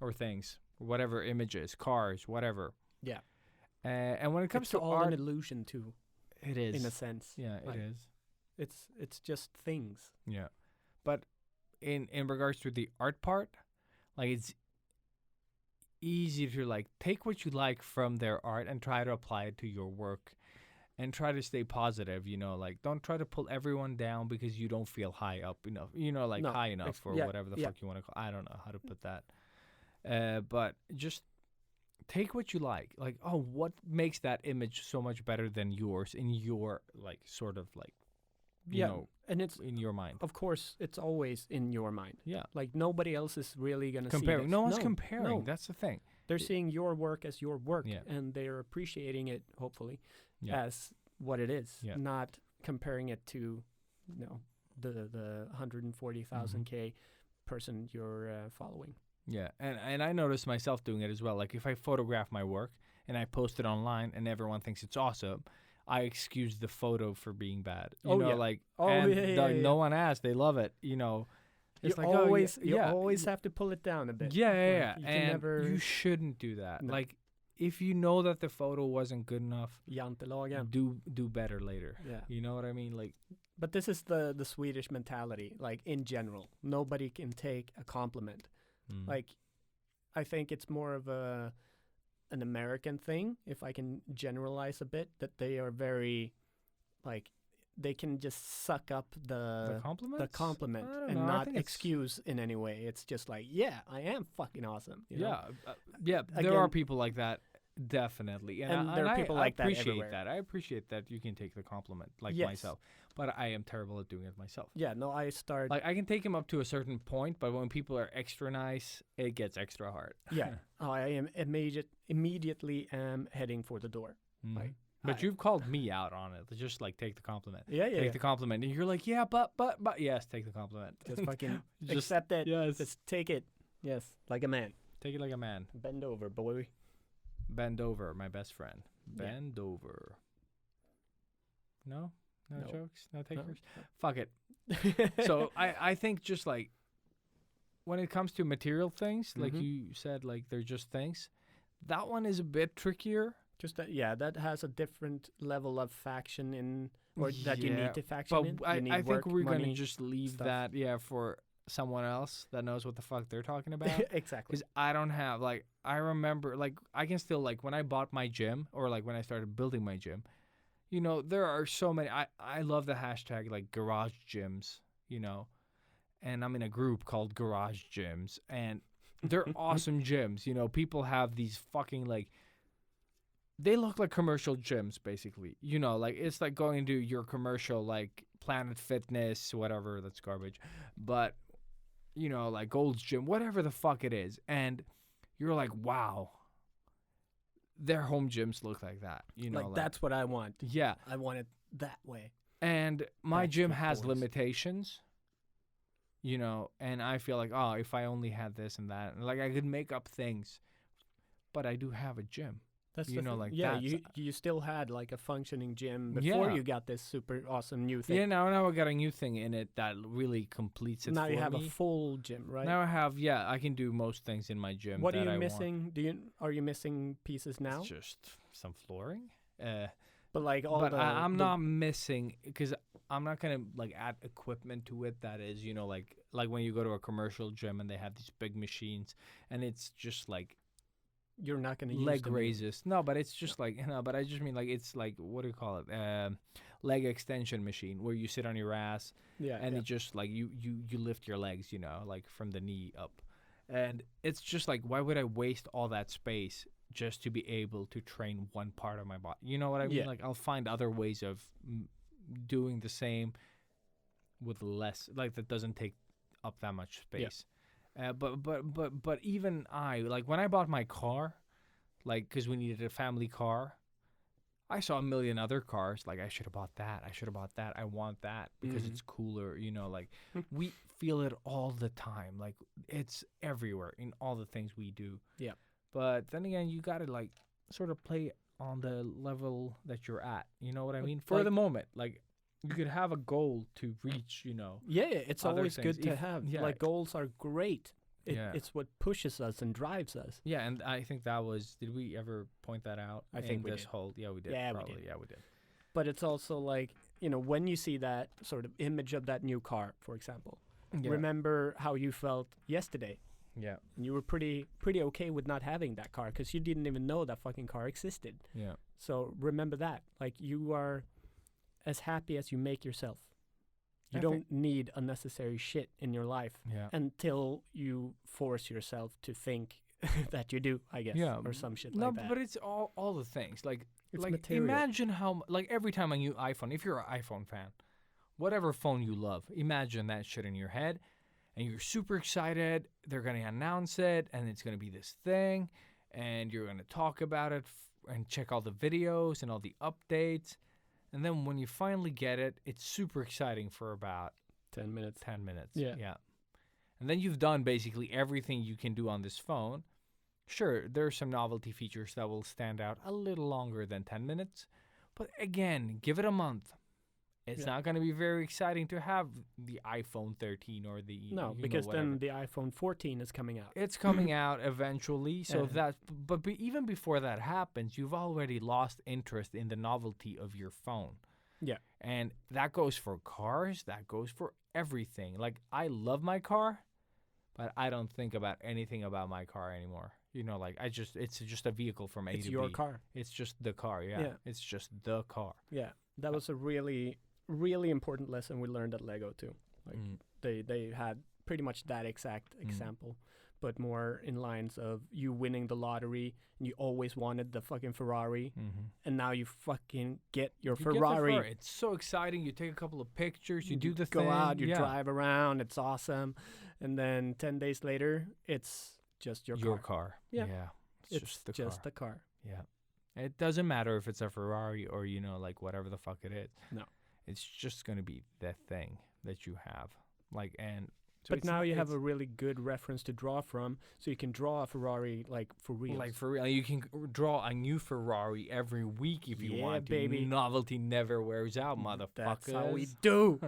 or things, whatever images, cars, whatever. Yeah. And when it comes It's to all art, an illusion too, it is. in a sense. Yeah, Like, it is. It's just things. Yeah. But in regards to the art part, like, it's easy to like take what you like from their art and try to apply it to your work and try to stay positive, you know, like don't try to pull everyone down because you don't feel high up enough, you know, like No, high enough or yeah, whatever the yeah. fuck you want to call. I don't know how to put that. But just take what you like. Like, oh, what makes that image so much better than yours in your like sort of like you know, and it's in your mind. of course it's always in your mind. Yeah. Like nobody else is really gonna see Comparing. this. No one's No, comparing. no. That's the thing. They're seeing your work as your work, Yeah. and they're appreciating it hopefully Yeah. as what it is, Yeah. not comparing it to, you know, the 140,000 K person you're following. Yeah, and I noticed myself doing it as well. Like if I photograph my work and I post it online and everyone thinks it's awesome, I excuse the photo for being bad. You Oh, know, yeah. like Oh, and yeah, yeah, no yeah. one asked. They love it. You know, it's You like always oh, yeah, you always have to pull it down a bit. yeah, Like, yeah. You can And never you shouldn't do that. No. Like if you know that the photo wasn't good enough, jantelagen. do better later. Yeah. You know what I mean? Like But this is the Swedish mentality, like in general. Nobody can take a compliment. Like, I think it's more of an American thing, if I can generalize a bit, that they are very, like, they can just suck up the the compliment. compliment I don't and know, I not think it's- excuse in any way. It's just like, yeah, I am fucking awesome. You know? Yeah. There are Again- people like that, definitely, And there are people like that I appreciate everywhere. that. I appreciate that you can take the compliment, like Yes. myself, but I am terrible at doing it myself. Yeah, no, I start. Like I can take him up to a certain point, but when people are extra nice, it gets extra hard. yeah, I am immediately am heading for the door. Mhm. Like, But I- you've called me out on it. Just like take the compliment. Yeah, yeah. Take the compliment, and you're like, yeah, but yes, take the compliment. Just fucking Just- accept it. yes. Just take it. Yes, like a man. Take it like a man. Bend over, boy. Bend over, my best friend. Yeah. Bend over. No No. jokes, no No, takers. Fuck it. So I think just like when it comes to material things, like Mhm. you said, like they're just things. That one is a bit trickier. Just that, yeah, that has a different level of faction in, or that you Yeah, need to faction But in. You I need think work, we're money. gonna just leave stuff. that, for someone else that knows what the fuck they're talking about. Exactly. Because I don't have like I remember like I can still like when I bought my gym or like when I started building my gym, you know, there are so many. I love the hashtag like garage gyms, you know, and I'm in a group called Garage Gyms, and they're awesome gyms. You know, people have these fucking like. They look like commercial gyms, basically. You know, like it's like going to your commercial, like Planet Fitness, whatever. That's garbage, but you know, like Gold's Gym, whatever the fuck it is, and you're like, wow, their home gyms look like that. You know, like, that's what I want. yeah. I want it that way. And my That's gym the has boys. limitations, you know, and I feel like, oh, if I only had this and that, and like I could make up things, but I do have a gym. That's You the know, thing. like yeah, that's- you still had like a functioning gym before Yeah. you got this super awesome new thing. Yeah, now I got a new thing in it that really completes it now for you have me. a full gym, right? Now I have, I can do most things in my gym. What that are I you want. missing? Are you missing pieces now? It's just some flooring. But like all But the, I'm the- not missing because I'm not gonna like add equipment to it. That is, you know, like when you go to a commercial gym and they have these big machines, and it's just like you're not going to use leg them. raises. No, but it's just like but I just mean like it's like what do you call it? Leg extension machine where you sit on your ass Yeah, and yeah. it just like you lift your legs, like from the knee up. And it's just like why would I waste all that space just to be able to train one part of my body? You know what I mean? Yeah. Like I'll find other ways of doing the same with less, like that doesn't take up that much space. But even like when I bought my car, like because we needed a family car, I saw a million other cars. Like I should have bought that. I should have bought that. I want that because it's cooler. Like we feel it all the time. Like it's everywhere in all the things we do. Yeah. But then again, you gotta like sort of play on the level that you're at. You know what I mean? For like- the moment, like you could have a goal to reach. Yeah, it's other always things. good to If- have. yeah. Like goals are great. Yeah. It's what pushes us and drives us. Yeah, and I think that was. Did we ever point that out? I think in we this did. whole. Yeah, we did. Yeah, we probably. did. Yeah, we did. But it's also like, when you see that sort of image of that new car, for example, Yeah. remember how you felt yesterday. Yeah. And you were pretty okay with not having that car because you didn't even know that fucking car existed. Yeah. So remember that. Like you are as happy as you make yourself. You I don't need unnecessary shit in your life Yeah. until you force yourself to think that you do, I guess, Yeah, or some shit No, like that. but it's all the things. Like It's like material. imagine how like every time a new iPhone, if you're an iPhone fan, whatever phone you love, imagine that shit in your head and you're super excited. They're going to announce it and it's going to be this thing and you're going to talk about it and check all the videos and all the updates. And then when you finally get it, it's super exciting for about 10 minutes. 10 minutes. Yeah. Yeah. And then you've done basically everything you can do on this phone. Sure, there are some novelty features that will stand out a little longer than 10 minutes. But again, give it a month. It's Yeah. not going to be very exciting to have the iPhone 13 or the No, you because know, then whatever. the iPhone 14 is coming out. It's coming out eventually. So Yeah. that, but even before that happens, you've already lost interest in the novelty of your phone. Yeah. And that goes for cars. That goes for everything. Like I love my car, but I don't think about anything about my car anymore. Like it's just a vehicle from A It's to your B. car. It's just the car. Yeah. Yeah. It's just the car. Yeah. That was a really, really important lesson we learned at Lego too. Like they had pretty much that exact example, but more in lines of you winning the lottery and you always wanted the fucking Ferrari, and now you fucking get your You get the Ferrari. It's so exciting. You take a couple of pictures. You do the go thing. out, you yeah. drive around, it's awesome, and then 10 days later, it's just your car. Yeah. Yeah. It's just the car. the car. Yeah. It doesn't matter if it's a Ferrari or, like whatever the fuck it is. No. It's just going to be the thing that you have. Like, and. So But it's now not- you have it's- a really good reference to draw from, so you can draw a Ferrari like for real. Like for real, you can draw a new Ferrari every week if you Yeah, want to. baby. Novelty never wears out, motherfuckers. That's how we do.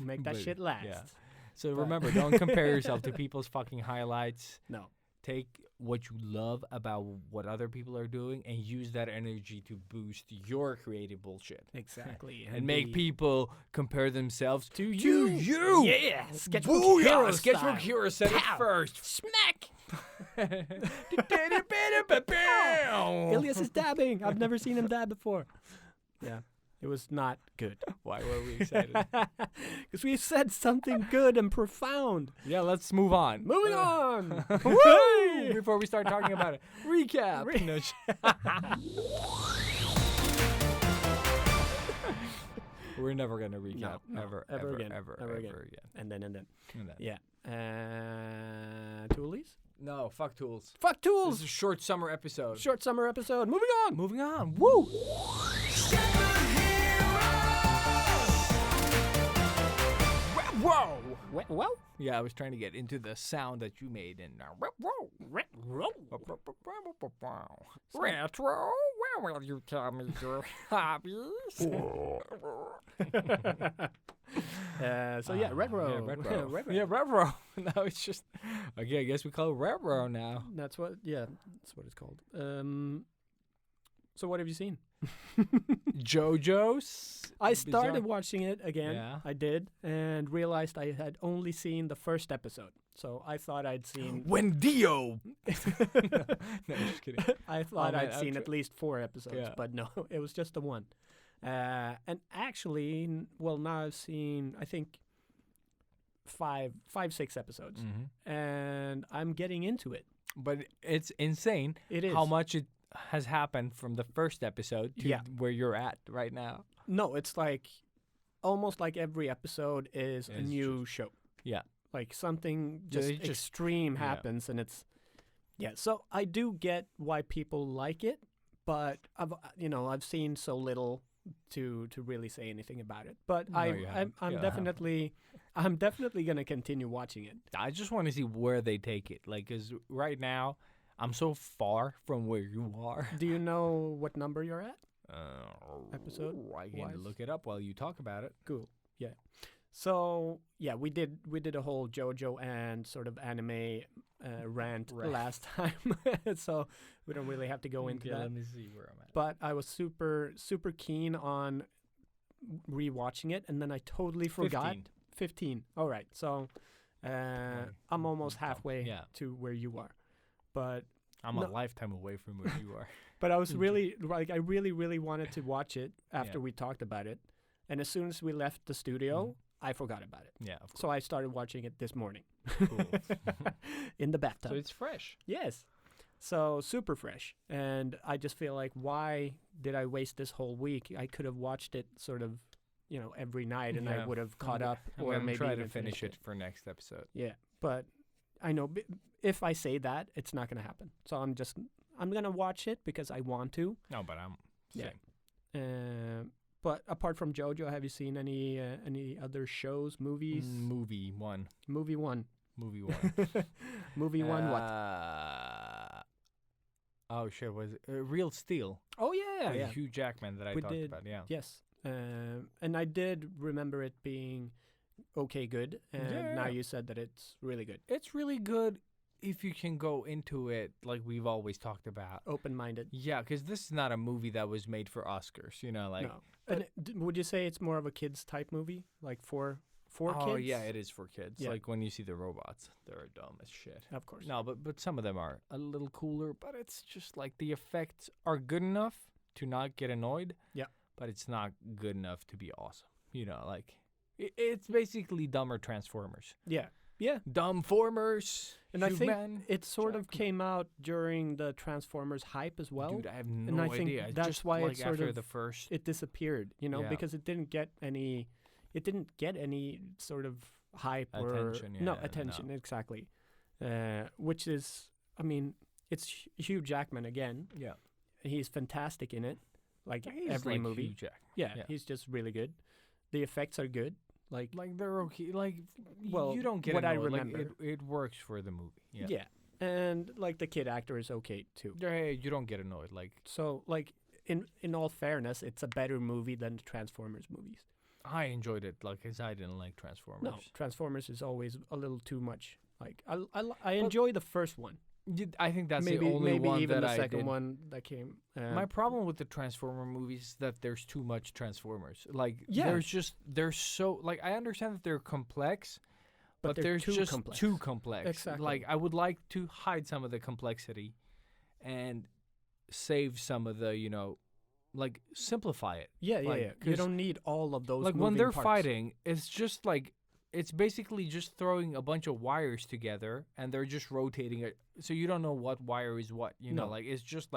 Make that But, shit last. yeah. So But- remember, don't compare yourself to people's fucking highlights. No. Take what you love about what other people are doing and use that energy to boost your creative bullshit. Exactly. And make be- people compare themselves to you. Yeah. Sketchbook Booyah! hero Sketchbook style. Hero said it Pow! first. Smack. Ilias Ilias is dabbing. I've never seen him dab before. Yeah. It was not good. Why were we excited? Because we said something good and profound. Yeah, let's move on. Moving on. Woo! Before we start talking about it, recap. No, we're never gonna recap. No, ever again. Ever Ever again. And then. And then- Yeah. Toolies? No, fuck tools. Fuck This tools. is a short summer episode. Short summer episode. Moving on. Moving on. Woo! Whoa! Well, Yeah, I was trying to get into the sound that you made in retro. Where will you tell me your hobbies? so yeah, retro. Yeah, retro. Retro. Yeah, retro. Now it's just okay. I guess we call it retro now. That's what it's called. So what have you seen? JoJo's. I started Bizarre- watching it again. Yeah. I did, and realized I had only seen the first episode. So I thought I'd seen. When Dio. No, just kidding. I thought man, I'd seen at least 4 episodes, Yeah. but no, it was just the one. And actually, now I've seen, I think, 6 episodes, and I'm getting into it. But it's insane It is how much it has happened from the first episode to Yeah. where you're at right now. No, it's like almost like every episode is a It's new show. Yeah. Like something just It's just- extreme yeah. happens, and it's So I do get why people like it, but I've seen so little to really say anything about it. But No, you haven't. I'm Yeah. definitely gonna continue watching it. I just want to see where they take it. Like, because right now, I'm so far from where you are. Do you know what number you're at? Episode I can wise? look it up while you talk about it. Cool. Yeah. So yeah, we did a whole JoJo and sort of anime rant Right. last time, so we don't really have to go into that. Let me see where I'm at. But I was super keen on rewatching it, and then I totally forgot. 15. All right. So I'm almost halfway Yeah. to where you are, but I'm a No. lifetime away from where you are. I was really I really wanted to watch it after Yeah. we talked about it, and as soon as we left the studio, I forgot about it. Yeah, of course. So I started watching it this morning. Cool. In the bathtub. So it's fresh. Yes. So super fresh. And I just feel like, why did I waste this whole week? I could have watched it sort of, every night, and I Yeah. would have caught up, I'm or gonna maybe try even to finish finished it for next episode. Yeah. But I know if I say that, it's not going to happen. So I'm going to watch it because I want to. No, but I'm Yeah. same. But apart from JoJo, have you seen any other shows, movies? Movie one. Movie one. Movie one. Movie one. What? Oh shit! Was it Real Steel? Oh yeah, With yeah. Hugh Jackman that I We talked did. about. Yeah. Yes. And I did remember it being okay, good. And now Yeah. you said that it's really good. It's really good if you can go into it like we've always talked about. Open-minded. Yeah, because this is not a movie that was made for Oscars. Like. No. And would you say it's more of a kids type movie, like for kids? Oh yeah, it is for kids. Yeah. Like when you see the robots, they're dumb as shit. Of course. No, but some of them are a little cooler. But it's just like the effects are good enough to not get annoyed. Yeah. But it's not good enough to be awesome. Like it's basically dumber Transformers. Yeah. Yeah. Dumbformers. And I think Human it sort of Jackman. came out during the Transformers hype as well. Dude, I have no I think idea. that's just why like it's sort after of- the first. It disappeared, Yeah. because it didn't get any sort of hype Attention, or no yeah, attention no. exactly. Which is, I mean, it's Hugh Jackman again. Yeah. He's fantastic in it, like He's every like movie. Hugh Jackman. Yeah, Yeah. he's just really good. The effects are good. Like They're okay. Well, you don't get what I annoyed. remember. It works for the movie. Yeah. yeah. And like the kid actor is okay too. You don't get annoyed. So like in all fairness, it's a better movie than the Transformers movies. I enjoyed it. Because I didn't like Transformers. No, Transformers is always a little too much. Like I enjoy the first one. I think that's maybe the only maybe one even that the I second did. one that came. My problem with the Transformer movies is that there's too much Transformers. Yeah. They're so I understand that they're complex, but they're there's too just complex. too complex. Exactly. I would like to hide some of the complexity, and save some of the simplify it. yeah. You 'cause, don't need all of those. when moving they're parts. fighting, it's just it's basically just throwing a bunch of wires together and they're just rotating it, so you don't know what wire is what. No. It's just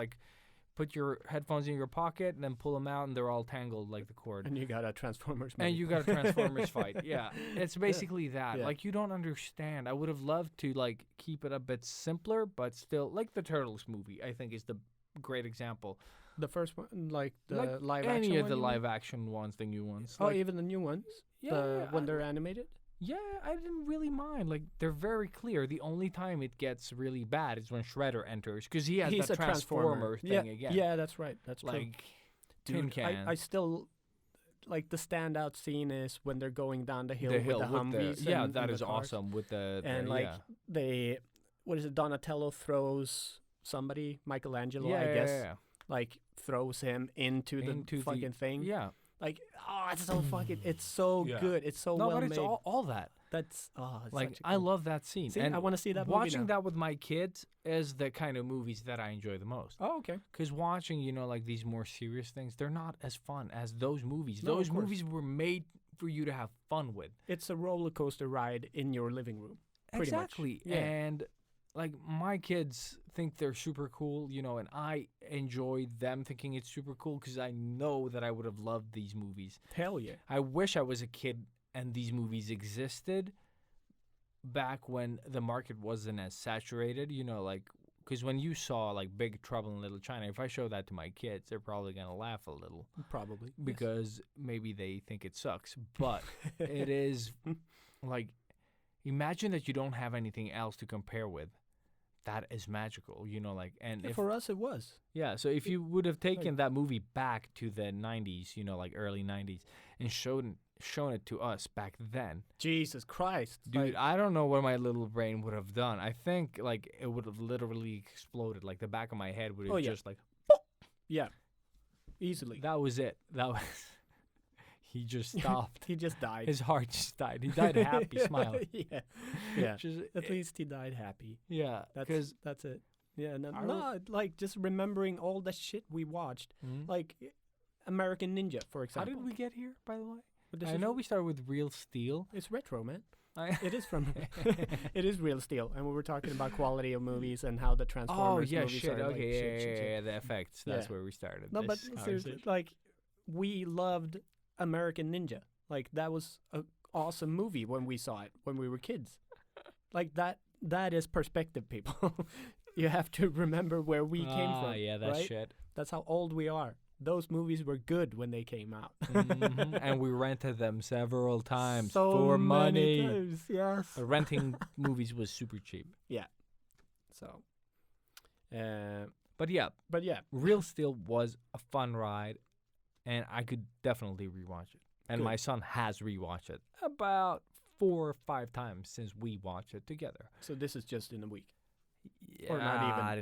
put your headphones in your pocket and then pull them out and they're all tangled like the cord. and you got a Transformers movie. And you got a Transformers fight. Yeah, it's basically that. Yeah. You don't understand. I would have loved to keep it a bit simpler, but still the Turtles movie. I think is the great example. the first one, like the live action. Any of one, the you mean? live action ones, the new ones. Oh, even the new ones. When they're animated. Yeah, I didn't really mind. They're very clear. The only time it gets really bad is when Shredder enters, because he has He's that a Transformer thing yeah, again. Yeah, that's right. That's true. Tin Dude, can. I still the standout scene is when they're going down the hill the with hill the Humvees. yeah, and that the is cars. awesome with the And they, what is it? Donatello throws somebody, Michelangelo, I guess, throws him into the fucking thing. Yeah. It's so fucking. It's so Yeah. good. It's so No, well but it's made. all that. That's it's Like, such a I cool- love that scene. See, and I want to see that watching movie now. that with my kids is the kind of movies that I enjoy the most. Oh, okay. Because watching, like these more serious things, they're not as fun as those movies. No, of Those course. movies were made for you to have fun with. It's a roller coaster ride in your living room. Pretty much. Exactly. Yeah. And like my kids think they're super cool, and I enjoy them thinking it's super cool because I know that I would have loved these movies. Hell yeah. I wish I was a kid and these movies existed back when the market wasn't as saturated, like, because when you saw like Big Trouble in Little China, if I show that to my kids, they're probably going to laugh a little Probably. Yes. because maybe they think it sucks. But it is like, imagine that you don't have anything else to compare with. That is magical, like, and if, for us it was. yeah, so if you would have taken that movie back to the 90s, like early 90s, and shown it to us back then, Jesus Christ. dude, I don't know what my little brain would have done. I think, like, it would have literally exploded. Like, the back of my head would have yeah. just, like, Yeah. Easily. that was it. That was, he just stopped. He just died. His heart just died. He died happy, smiling. Yeah. Yeah. Just, At least he died happy. yeah, because That's it. Yeah, I no, like just remembering all the shit we watched, like American Ninja, for how example. did we get here, by the way? But this I is- know we started with Real Steel. it's retro, man. I, It is from, it is Real Steel, and we were talking about quality of movies and how the oh, Transformers yeah, movies shit. are like, Okay, shit. yeah, the effects. That's Yeah. where we started. No, but this seriously, conversation. like we loved American Ninja. Like that was an awesome movie when we saw it when we were kids. Like that is perspective, people. You have to remember where we came from. Yeah, that right? shit. That's how old we are. Those movies were good when they came out. Mhm, and we rented them several times So for many money. times, yes. Renting movies was super cheap. So, But yeah, but yeah, Real Steel was a fun ride, and I could definitely rewatch it. And Good. my son has rewatched it about 4 or 5 times since we watched it together. so this is just in a week. Yeah, Or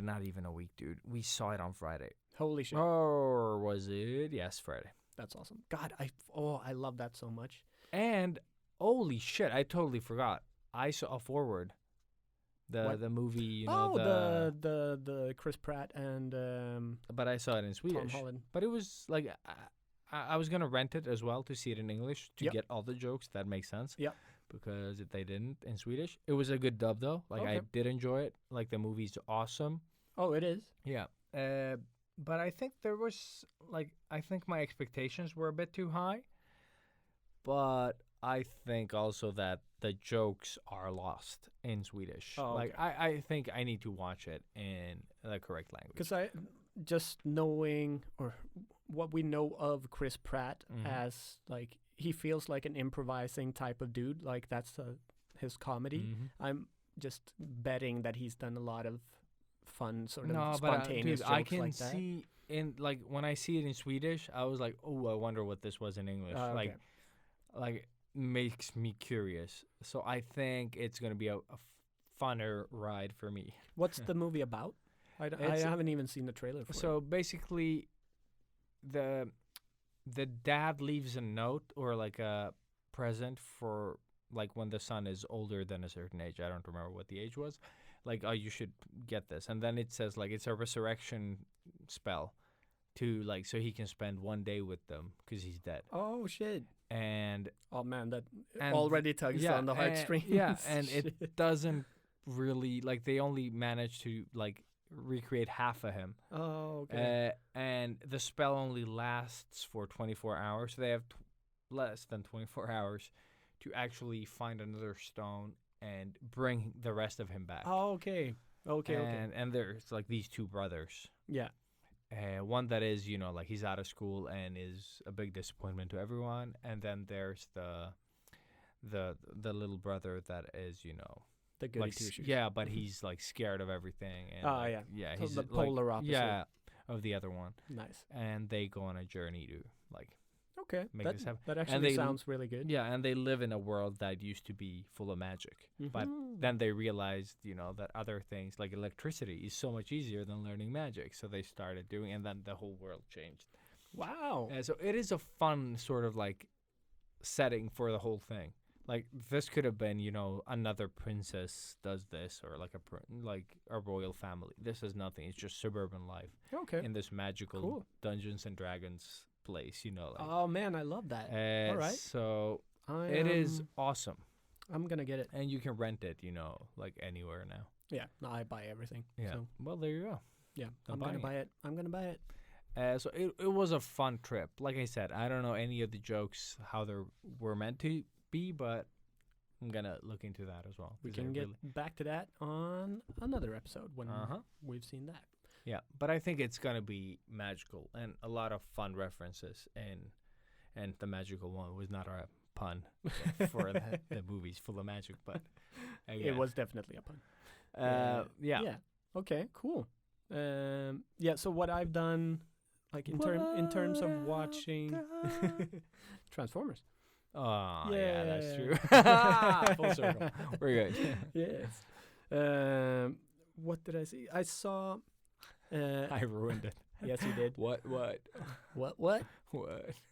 not even a week, dude. We saw it on Friday. Holy shit, Or was it? Yes, Friday. that's awesome. God, I love that so much. And holy shit, I totally forgot. I saw Forward, What? the movie, the Chris Pratt and but I saw it in Tom Swedish. Holland. But it was like I was gonna rent it as well to see it in English to Yep. get all the jokes. That makes sense. Yep. Because if they didn't in Swedish, it was a good dub though. Like I Okay. did enjoy it. Like the movie's awesome. Oh, it is. Yeah. But I think there was I think my expectations were a bit too high. But I think also that the jokes are lost in Swedish. Oh, Like I think I need to watch it in the correct language. Because I just knowing or what we know of Chris Pratt Mhm. as like he feels like an improvising type of dude. Like that's his comedy. Mhm. I'm just betting that he's done a lot of fun sort of No, but spontaneous dude, jokes I can like that. see in like when I see it in Swedish, I was like, oh, I wonder what this was in English. Okay. Like makes me curious. So I think it's gonna be a funner ride for me. What's the movie about? I It's- haven't even seen the trailer for So it. basically, the dad leaves a note or like a present for like when the son is older than a certain age. I don't remember what the age was. Like, oh, you should get this, and then it says like it's a resurrection spell to like so he can spend one day with them because he's dead. Oh shit! And Oh man, that And- already tugs on the heartstrings. yeah, and it Shit. doesn't really like they only manage to like recreate half of him. Oh okay. And the spell only lasts for 24 hours. So they have less than 24 hours to actually find another stone and bring the rest of him back. Oh okay. Okay. Okay. And there's like these 2 brothers. Yeah. One that is, like he's out of school and is a big disappointment to everyone. And then there's the little brother that is, The goody like two shoes. yeah, but he's like scared of everything. And Ah, like, yeah. yeah, So he's the like, polar opposite. Yeah, of the other one. Nice. And they go on a journey to like Okay. Make that, this happen. that And actually they l- sounds really good. yeah, and they live in a world that used to be full of magic. But Mhm. then they realized, that other things like electricity is so much easier than learning magic. So they started doing, and then the whole world changed. Wow. And so it is a fun sort of like setting for the whole thing. Like this could have been, you know, another princess does this, or like like a royal family. This is nothing. It's just suburban life Okay. in this magical Cool. Dungeons and Dragons place. You know, like. Oh man, I love that. All right. So I, it is awesome, I'm gonna get it. and you can rent it. You know, like anywhere now. Yeah. No, I buy everything. Yeah. So Well, there you go. yeah, I'm I'm gonna buying buy it. I'm gonna buy it. So it was a fun trip. Like I said, I don't know any of the jokes how they were meant to be, but I'm gonna look into that as well. We 'cause can I get really- back to that on another episode when Uh-huh. we've seen that. Yeah, but I think it's gonna be magical and a lot of fun references, and the magical one was not a pun for the movies full of magic, but It was definitely a pun. yeah. Yeah. Okay. Cool. Yeah. So what I've done, like in terms of watching Transformers. Oh yeah, that's true. Yeah. Full circle. We're good. Yes. What did I see? I saw. I ruined it. Yes, you did. What? What? What?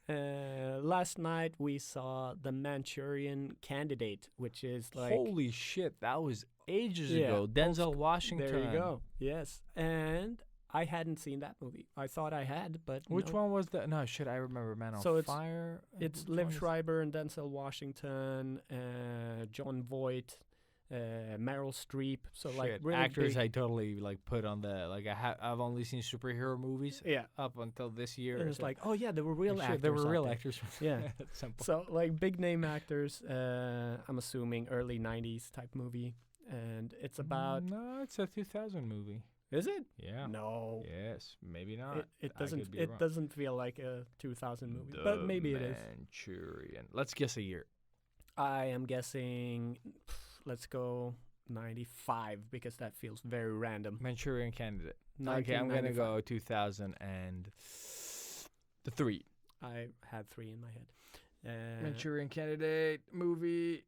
Last night we saw the Manchurian Candidate, which is like Holy shit, that was ages Yeah, ago. Denzel Washington. there you go. Yes, and I hadn't seen that movie. I thought I had, but Which no. one was the? No, shit, I remember Man on So it's- Fire. It's Which Liv one is- Schreiber and Denzel Washington, John Voight, Meryl Streep. So like Shit, really actors big, I totally like put on the like I've only seen superhero movies yeah. up until this year. And it's like, oh yeah, there were real actors. There were out real there. actors. Yeah. At some point. So like big name actors. I'm assuming early '90s type movie, and it's about. No, it's a 2000 movie. Is it? Yeah. No. Yes, maybe not. It I doesn't. could be It wrong. doesn't feel like a 2000 movie, but maybe it is. Manchurian. Let's guess a year. I am guessing. Let's go 95 because that feels very random. Manchurian Candidate. Okay, I'm gonna 1995. go 2003. I had 3 in my head. Manchurian Candidate movie.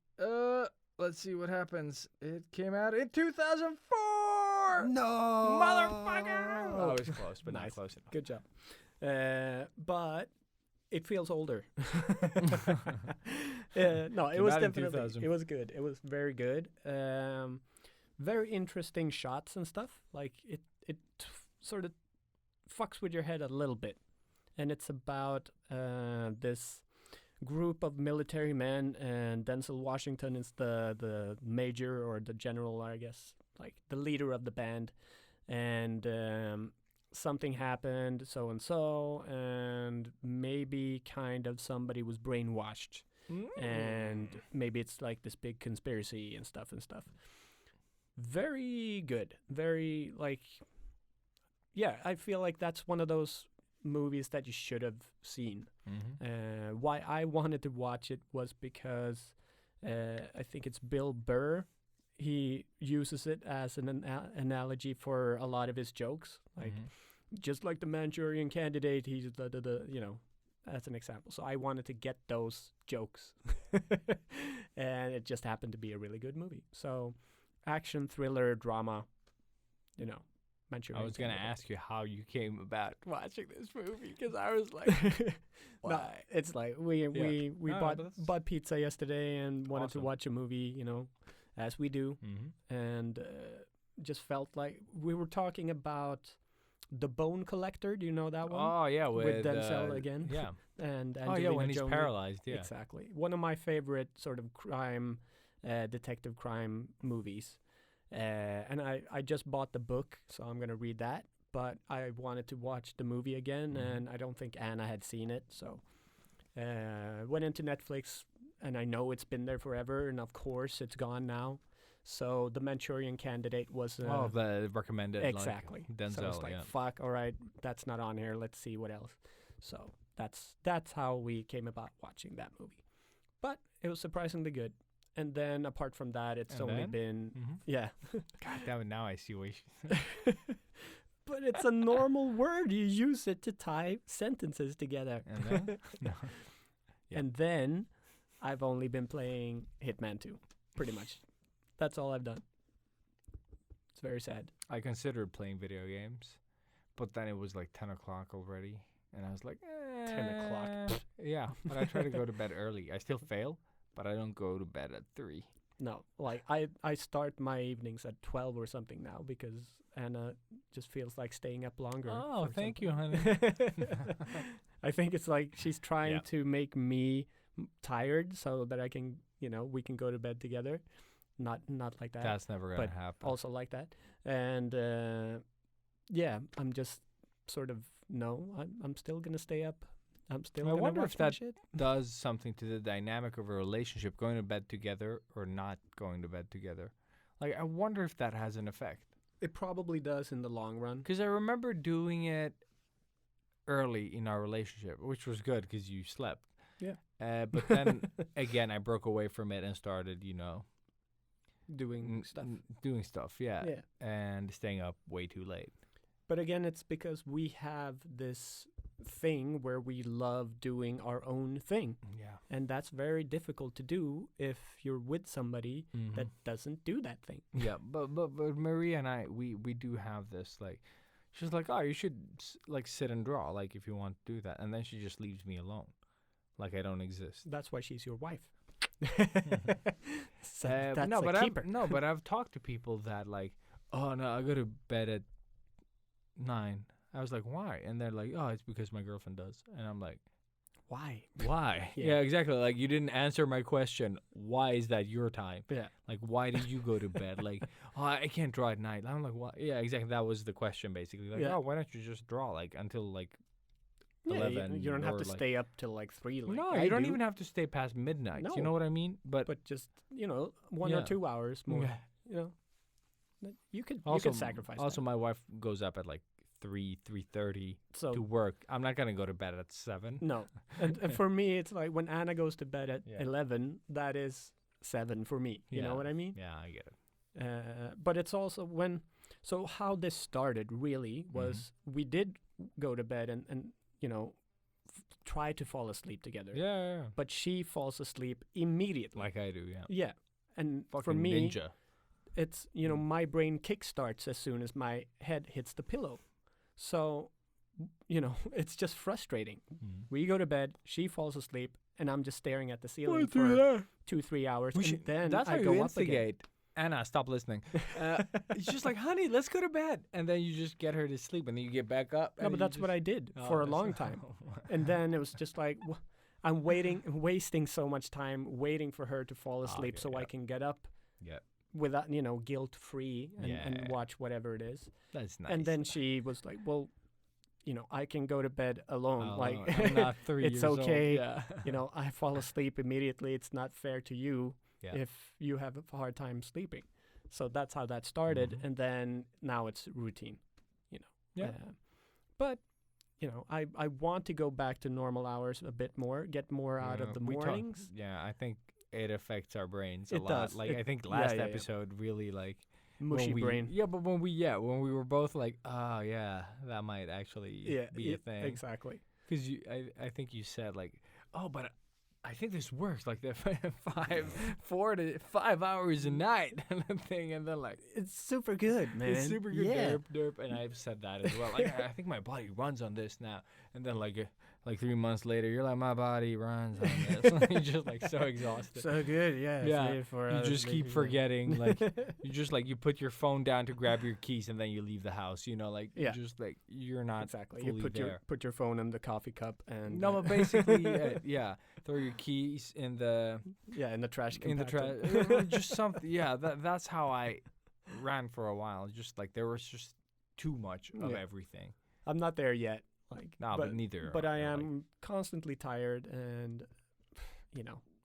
Let's see what happens. It came out in 2004. No, Motherfucker! Oh, it was close, but not Nice. close enough. Good job. But it feels older. No, it Came was out in definitely. 2000. It was good. It was very good. Very interesting shots and stuff. Like it sort of fucks with your head a little bit, and it's about this group of military men, and Denzel Washington is the major or the general, I guess, like the leader of the band, and something happened, so and so, and maybe kind of somebody was brainwashed, and maybe it's like this big conspiracy and stuff. Very good. Very like, yeah, I feel like that's one of those movies that you should have seen. Why I wanted to watch it was because I think it's Bill Burr. He uses it as an analogy for a lot of his jokes, like just like the Manchurian Candidate. He's the you know, as an example. So I wanted to get those jokes, and it just happened to be a really good movie. So action, thriller, drama, you know. Manchurian I was gonna Candidate. ask you how you came about watching this movie because I was like, No, why? it's like we No, bought but that's bought pizza yesterday and wanted to awesome. watch a movie, you know, as we do, and just felt like we were talking about The Bone Collector. Do you know that one? Oh yeah, With Denzel again. Yeah. And Oh yeah, Angelina when he's Jolie. paralyzed. Yeah. Exactly. One of my favorite sort of crime, detective crime movies. And I just bought the book, so I'm gonna read that. But I wanted to watch the movie again, and I don't think Anna had seen it, so went into Netflix, and I know it's been there forever, and of course it's gone now. So the Manchurian Candidate was the recommended. exactly. Like, Denzel. So it's like, yeah. fuck, all right, that's not on here. Let's see what else. So that's how we came about watching that movie. But it was surprisingly good. And then apart from that, it's And only then? been Mhm. yeah. God damn it! Now I see what. But it's a normal word. You use it to tie sentences together. And then? No. Yeah. And then I've only been playing Hitman 2, pretty much. That's all I've done. It's very sad. I considered playing video games, but then it was like 10 o'clock already, and I was like, 10 o'clock. Yeah, but I try to go to bed early. I still fail, but I don't go to bed at 3. No, like I start my evenings at 12 or something now because Anna just feels like staying up longer. Oh, for thank you, something. honey. I think it's like she's trying Yeah. to make me tired so that I can, we can go to bed together. Not like that. That's never gonna but happen. Also like that. And yeah, I'm just sort of I'm still gonna stay up. I'm still I gonna wonder watch if my that shit. does something to the dynamic of a relationship, going to bed together or not going to bed together. Like, I wonder if that has an effect. It probably does in the long run. Because I remember doing it early in our relationship, which was good because you slept. Yeah. But then, again, I broke away from it and started, Doing stuff. doing stuff, yeah. Yeah. And staying up way too late. But again, it's because we have this thing where we love doing our own thing. Yeah. And that's very difficult to do if you're with somebody that doesn't do that thing. Yeah, but Maria and I, we do have this, like, she's like, oh, you should sit and draw, like, if you want to do that, and then she just leaves me alone, like I don't exist. That's why she's your wife. But I've talked to people that like, oh no, I go to bed at 9. I was like, why? And they're like, oh, it's because my girlfriend does, and I'm like, Why? why? Yeah. Yeah, exactly. Like, you didn't answer my question. Why is that your time? Yeah. Like, why did you go to bed? Like, oh, I can't draw at night. I'm like, what? Yeah, exactly. That was the question, basically. Like, Yeah. oh, why don't you just draw, like, until, like, Yeah, 11? you don't have or, to like- stay up till like 3. Like no, I you don't do, even have to stay past midnight. You No. know what I mean? But But just 1 or Yeah. 2 hours more. Yeah. You could also, sacrifice. also that. my wife goes up at, like, 3:30 So to work. I'm not going to go to bed at 7. no, and for me, it's like when Anna goes to bed at Yeah. 11, that is 7 for me. You know Yeah. what I mean? Yeah, I get it. But it's also so how this started really was we did go to bed and try to fall asleep together. Yeah. But she falls asleep immediately. Like I do, yeah. Yeah. And Fucking for me, ninja. it's, my brain kickstarts as soon as my head hits the pillow. So, it's just frustrating. We go to bed, she falls asleep, and I'm just staring at the ceiling for 2-3 hours. And then That's I how go you up again. instigate. Anna, stop listening. It's just like, honey, let's go to bed. And then you just get her to sleep, and then you get back up. No, but that's what I did for a long time. And then it was just like, I'm wasting so much time waiting for her to fall asleep okay, so I yeah. can get up Yeah, without, guilt-free and Yeah. watch whatever it is. that's nice. And then she was like, well, I can go to bed alone. Oh, Like, I'm not 3 it's years old. okay. Yeah. I fall asleep immediately. It's not fair to you Yeah. if you have a hard time sleeping. So that's how that started. Mhm. And then now it's routine, Yeah. But, I want to go back to normal hours a bit more, get more out of the we talk- mornings. Yeah, I think it affects our brains a It lot. does. Like, It- I think yeah, last yeah, yeah. episode really, like, Mushy when we, brain. Yeah, but when we were both like, oh yeah, that might actually be a thing. Exactly. Because I think you said like, oh, but I think this works, like the 4 to 5 hours a night and the thing, and then like It's super good, man. it's super good, Yeah. derp, and I've said that as well. Like, I think my body runs on this now, and then like 3 months later, you're like, my body runs on this. You're just like so exhausted. So good, yeah. Yeah, three, 4 you hours just keep later, forgetting, like you just like you put your phone down to grab your keys, and then you leave the house. Like Yeah. you just like you're not Exactly. fully You put there. put your phone in the coffee cup and No, but basically, yeah, throw your keys in the in the trash compactor. just something. Yeah, that's how I ran for a while. Just like there was just too much of Yeah. everything. I'm not there yet. Like, No, but neither. But I are, am like- constantly tired, and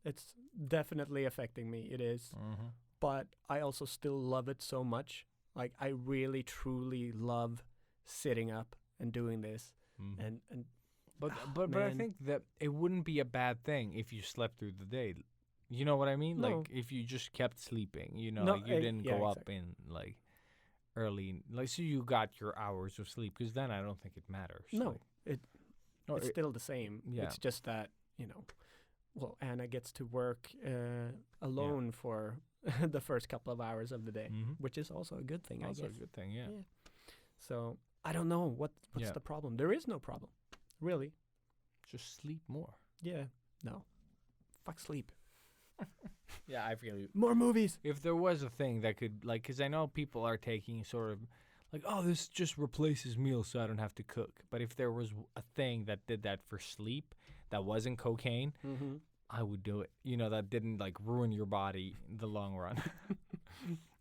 it's definitely affecting me. It is, Mhm. but I also still love it so much. Like, I really truly love sitting up and doing this, Mhm. and But I man. think that it wouldn't be a bad thing if you slept through the day. You know what I mean? No. Like if you just kept sleeping, No, like you didn't yeah, go up in like early, like so you got your hours of sleep. Because then I don't think it matters. No, like, it- or it's still the same. yeah. It's just that well, Anna gets to work alone for the first couple of hours of the day, Mhm. which is also a good thing, Also I a guess. good thing, yeah. Yeah. So I don't know what's Yeah. the problem. There is no problem, really. Just sleep more. Yeah. No. Fuck sleep. Yeah, I feel you. More movies. If there was a thing that could, like, because I know people are taking sort of, like, oh, this just replaces meals so I don't have to cook. But if there was a thing that did that for sleep that wasn't cocaine, Mm-hmm. I would do it. You know, that didn't, like, ruin your body in the long run.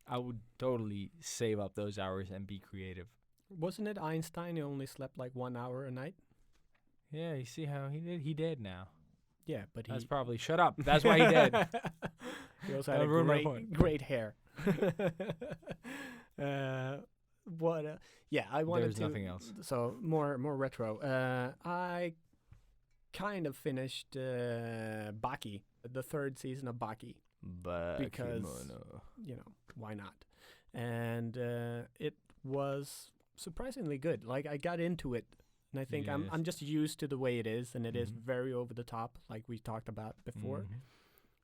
I would totally save up those hours and be creative. Wasn't it Einstein who only slept like 1 hour a night? Yeah, you see how he did? He did now. Yeah, but That's he probably, shut up. That's why he did. He also had That a ruined my point. great hair. What? Yeah, I wanted There's to. nothing else. So more retro. I kind of finished Baki, the 3rd season of Baki, because why not? And it was surprisingly good. Like I got into it, and I think Yes. I'm just used to the way it is, and it is Mhm. very over the top, like we talked about before. Mhm.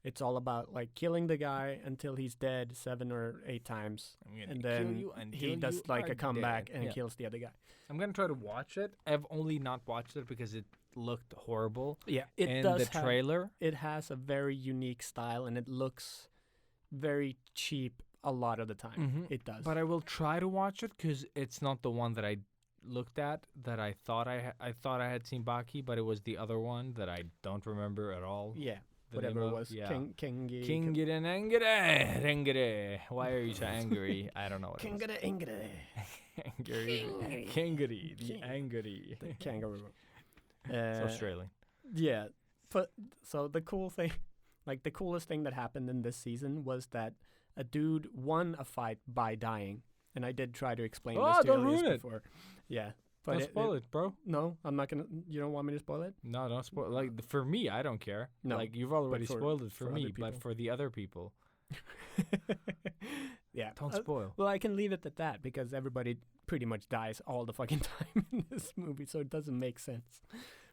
It's all about like killing the guy until he's dead 7 or 8 times, I'm gonna and kill then you until he does you like are a comeback dead. and Yeah. kills the other guy. I'm gonna try to watch it. I've only not watched it because it looked horrible Yeah, it in does. the trailer. It has a very unique style, and it looks very cheap a lot of the time. Mhm. It does. But I will try to watch it because it's not the one that I looked at that I thought I thought I had seen Baki, but it was the other one that I don't remember at all. yeah, the whatever name it of- was. Yeah. Kingi. Kingere Nengere Rengere. Why are you so angry? I don't know what it was. Kingere Ingere. Angry. Kingere. The angry. The kangaroo. It's Australian. Yeah, but so the cool thing, like the coolest thing that happened in this season was that a dude won a fight by dying, and I did try to explain Oh, this to don't Ilias ruin it. before. Yeah, but Don't spoil it, bro. No, I'm not gonna. You don't want me to spoil it? No, don't spoil. Like for me, I don't care. No, like you've already for- spoiled it for for me, other but people. for the other people, Yeah, don't spoil. well, I can leave it at that because everybody pretty much dies all the fucking time in this movie, so it doesn't make sense.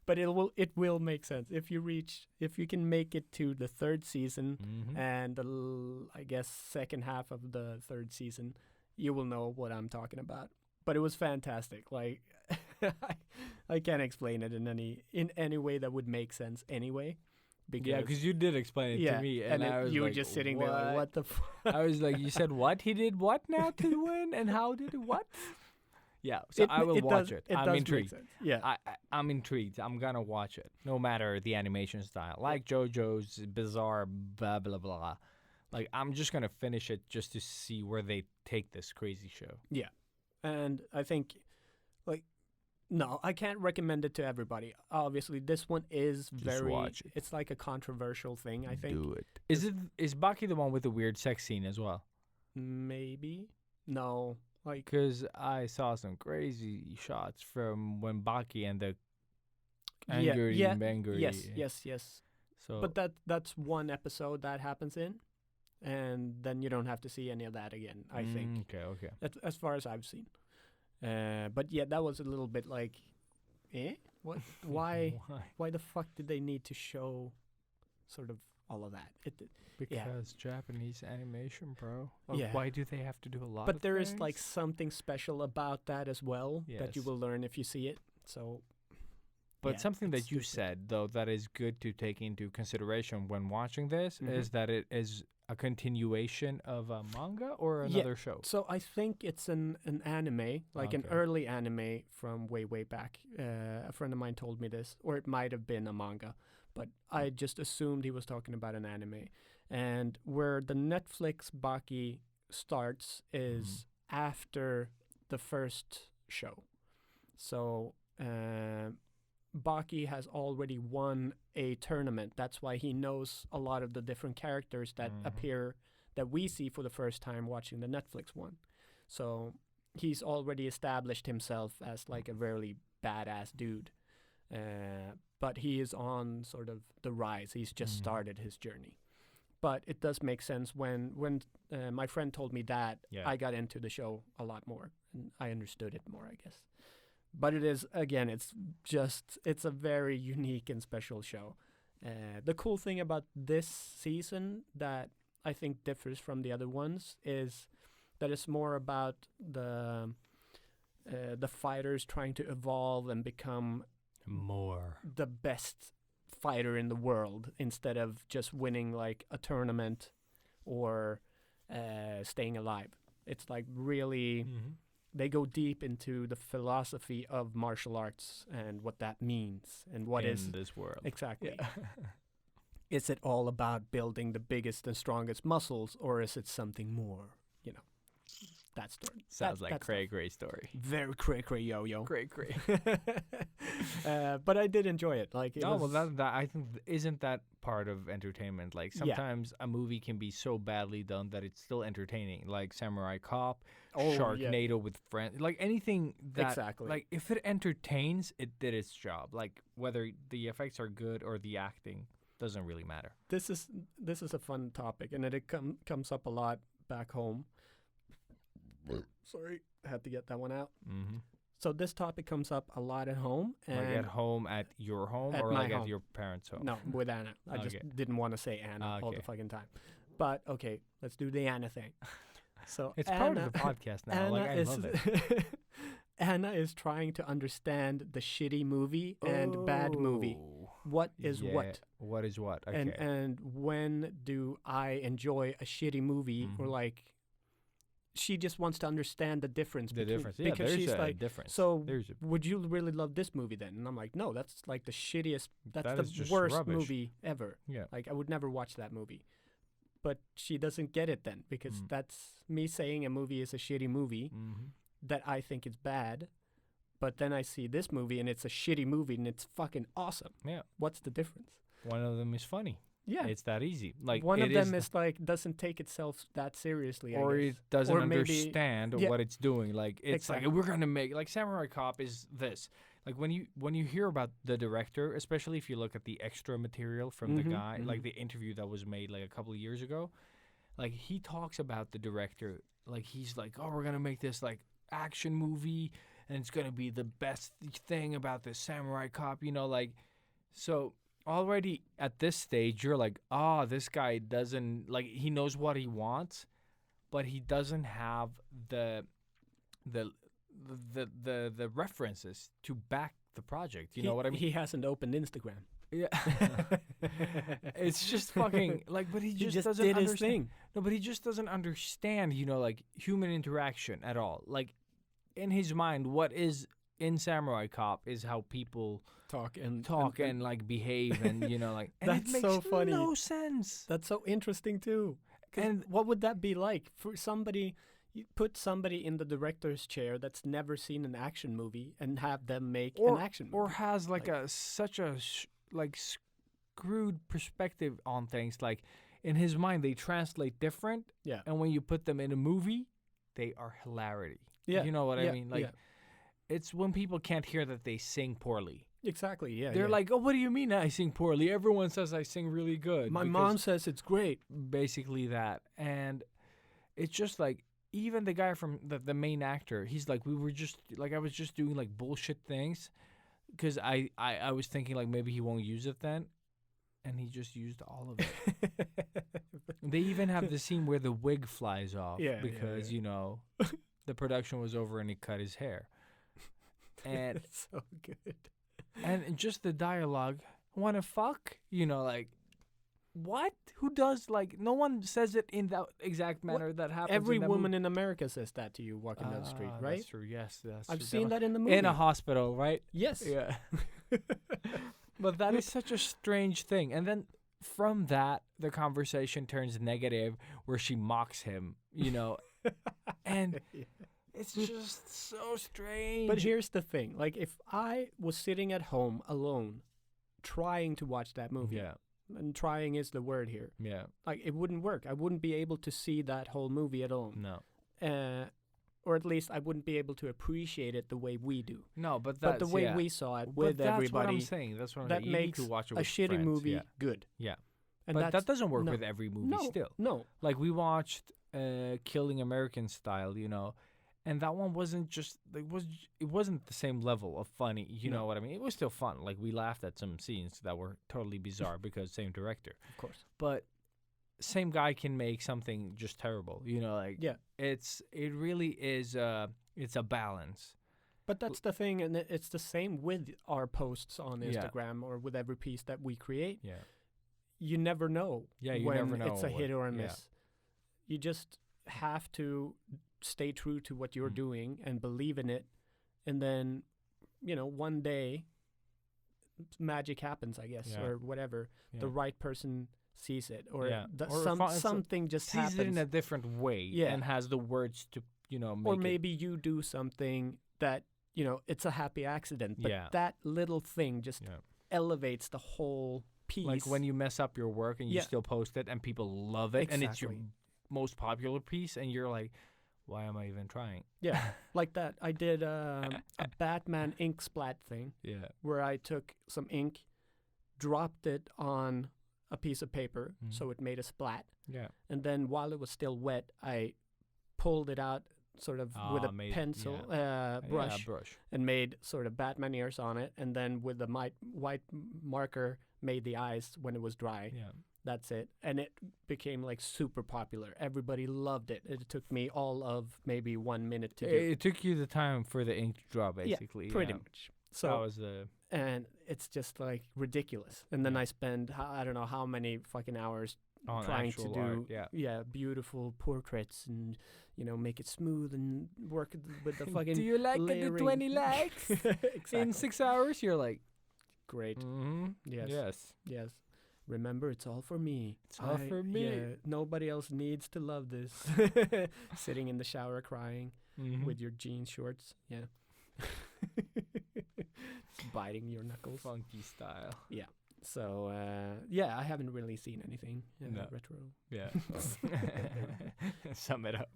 But it will make sense if you can make it to the 3rd season Mhm. and I guess 2nd half of the 3rd season, you will know what I'm talking about. But it was fantastic. Like I can't explain it in any way that would make sense anyway. Yeah, because you did explain it yeah, to me, and I was you like, were just sitting there like, what the fuck? I was like, you said what? He did what now to win, and how did it what? Yeah, so I will watch it. I'm does make intrigued. sense. Yeah. I'm intrigued. I'm gonna watch it, no matter the animation style. Like JoJo's bizarre blah blah blah. Like I'm just gonna finish it just to see where they take this crazy show. Yeah. And I think, like, no, I can't recommend it to everybody. Obviously, this one is very. watch it. It's like a controversial thing, I think. Do it. Is Baki the one with the weird sex scene as well? Maybe. No. Like. Because I saw some crazy shots from when Baki and the Yeah, angry yeah, Bangry. Yes. So But that's one episode that happens in, and then you don't have to see any of that again, I think. Okay. As far as I've seen. But yeah, that was a little bit like, what? Why? Why the fuck did they need to show sort of all of that? Because Japanese animation, bro. Yeah. Why do they have to do a lot? But of there is like things? something special about that as well that you Yes. will learn if you see it. So. But yeah, something it's that you stupid. said though that is good to take into consideration when watching this Mhm. is that it is a continuation of a manga or Yeah. another show. So I think it's an anime, like an Okay. early anime from way back. A friend of mine told me this, or it might have been a manga, but I just assumed he was talking about an anime. And where the Netflix Baki starts is after the first show. So Baki has already won a tournament. That's why he knows a lot of the different characters that Mhm. appear that we see for the first time watching the Netflix one. So he's already established himself as like a very badass dude. But he is on sort of the rise. He's just Mhm. started his journey. But it does make sense when my friend told me that, Yeah. I got into the show a lot more and I understood it more, I guess. But it is, again, it's a very unique and special show. The cool thing about this season that I think differs from the other ones is that it's more about the fighters trying to evolve and become More. the best fighter in the world instead of just winning like a tournament or staying alive. It's like really they go deep into the philosophy of martial arts and what that means and what is in this world. exactly. Is it all about building the biggest and strongest muscles, or is it something more? You know, that story. Sounds That like cray cray story. very cray yo. Cray cray. But I did enjoy it. Like, it No, was, well, that I think isn't that part of entertainment? Like sometimes a movie can be so badly done that it's still entertaining. Like Samurai Cop, Sharknado with friends, like anything that, Exactly. like if it entertains, it did its job. Like whether the effects are good or the acting doesn't really matter. this is a fun topic, and it comes up a lot back home. Sorry, I had to get that one out. Mm-hmm. So this topic comes up a lot at home, and Like at home, at your home, At or my like home. at your parents' home. no, with Anna. I just Okay. didn't want to say Anna all the Okay. fucking time. But okay, let's do the Anna thing. So It's Anna, part of the podcast now. Anna Like I is love it. Anna is trying to understand the shitty movie and bad movie. Oh, What is yeah. what? What is what? Okay. And when do I enjoy a shitty movie, or Mhm. like she just wants to understand the difference the between, difference. Yeah, because there's she's a like, difference. so there's a would you really love this movie then? And I'm like, no, that's like the shittiest, That that's is the just worst rubbish. movie ever. yeah. Like I would never watch that movie. But she doesn't get it then, because Mm. that's me saying a movie is a shitty movie Mm-hmm. that I think is bad. But then I see this movie and it's a shitty movie and it's fucking awesome. Yeah. What's the difference? One of them is funny. Yeah. It's that easy. Like one it of them is is like doesn't take itself that seriously, or I it guess. doesn't Or maybe- understand yeah. what it's doing. Like it's Exactly. like we're gonna make like Samurai Cop is this. Like when you hear about the director, especially if you look at the extra material from the Mhm, guy, like mhm. the interview that was made like a couple of years ago, like he talks about the director. Like he's like, oh, we're gonna make this like action movie, and it's gonna be the best thing about this Samurai Cop. You know, like so. Already at this stage, you're like, this guy doesn't like. He knows what he wants, but he doesn't have the references to back the project. You know what I mean? He hasn't opened Instagram. Yeah. It's just fucking like, but he He just just doesn't did his understand. thing. No, but he just doesn't understand. You know, like human interaction at all. Like in his mind, what is in Samurai Cop is how people Talk and like behave and you know like and That's it makes so funny. no sense. That's so interesting too. And And- what would that be like for somebody? You put somebody in the director's chair that's never seen an action movie and have them make an action movie. Or has like a such a like screwed perspective on things. Like in his mind, they translate different, yeah, and when you put them in a movie, they are hilarity. yeah, You know what yeah, I mean? Like yeah. it's when people can't hear that they sing poorly. Exactly. Yeah. They're yeah. like, "Oh, what do you mean I sing poorly? Everyone says I sing really good." my because mom says it's great. basically that, and it's just like even the guy from the main actor, he's like, we were just like I was just doing like bullshit things because I was thinking like maybe he won't use it then, and he just used all of it. They even have the scene where the wig flies off Yeah, yeah, because yeah. you know the production was over and he cut his hair, and It's so good. and just the dialogue, wanna fuck, you know, like what? Who does like? No one says it in that exact manner that happens. Every in that woman movie. in America says that to you walking down the street, right? That's true. Yes, that's I've true. seen that in the movie. in a hospital, right? Yes. Yeah. But that is such a strange thing. And then from that, the conversation turns negative, where she mocks him. You know, and it's just so strange. But here's the thing: like, if I was sitting at home alone, trying to watch that movie, yeah, and trying is the word here, yeah, like it wouldn't work. I wouldn't be able to see that whole movie at all, no. or at least I wouldn't be able to appreciate it the way we do. No, but But that's the way yeah. we saw it But with that's everybody, what I'm saying. That's what I'm that saying. You need makes to watch it a with shitty friends, movie yeah. good. Yeah. And But that's, that doesn't work no. with every movie no, still. No, Like we watched Killing American Style, you know, and that one wasn't just it wasn't the same level of funny, you No. know what I mean? It was still fun. Like we laughed at some scenes that were totally bizarre because same director. of course. But same guy can make something just terrible, you know, like Yeah. it really is it's a balance. But that's the thing, and it's the same with our posts on Instagram or with every piece that we create. Yeah. You never know You when never know it's a hit or a yeah. miss. You just have to stay true to what you're doing and believe in it. And then, one day magic happens, I guess, or whatever. Yeah. The right person sees it, or Or something just sees happens. it in a different way and has the words to, make or maybe you do something that, it's a happy accident, but that little thing just elevates the whole piece. Like when you mess up your work and you still post it and people love it and it's your most popular piece and you're like, why am I even trying? Yeah, like that. I did a Batman ink splat thing where I took some ink, dropped it on a piece of paper so it made a splat. Yeah. And then while it was still wet, I pulled it out sort of with a pencil brush and made sort of Batman ears on it. And then with the white marker, made the eyes when it was dry. Yeah. That's it. And it became like super popular. Everybody loved it. It took me all of maybe 1 minute to do. It took you the time for the ink to draw, basically. Yeah, pretty much. So that was the... And it's just like ridiculous. And then I spend, I don't know how many fucking hours on trying to do art, beautiful portraits and, make it smooth and work with the fucking Do you like layering. the 20 likes? Exactly. In 6 hours, you're like... Great. Mm-hmm. Yes. Remember, it's all for me. It's all for me. Yeah, nobody else needs to love this. Sitting in the shower crying with your jean shorts. Yeah. Biting your knuckles. Funky style. Yeah. So, I haven't really seen anything retro. Yeah. Sum it up.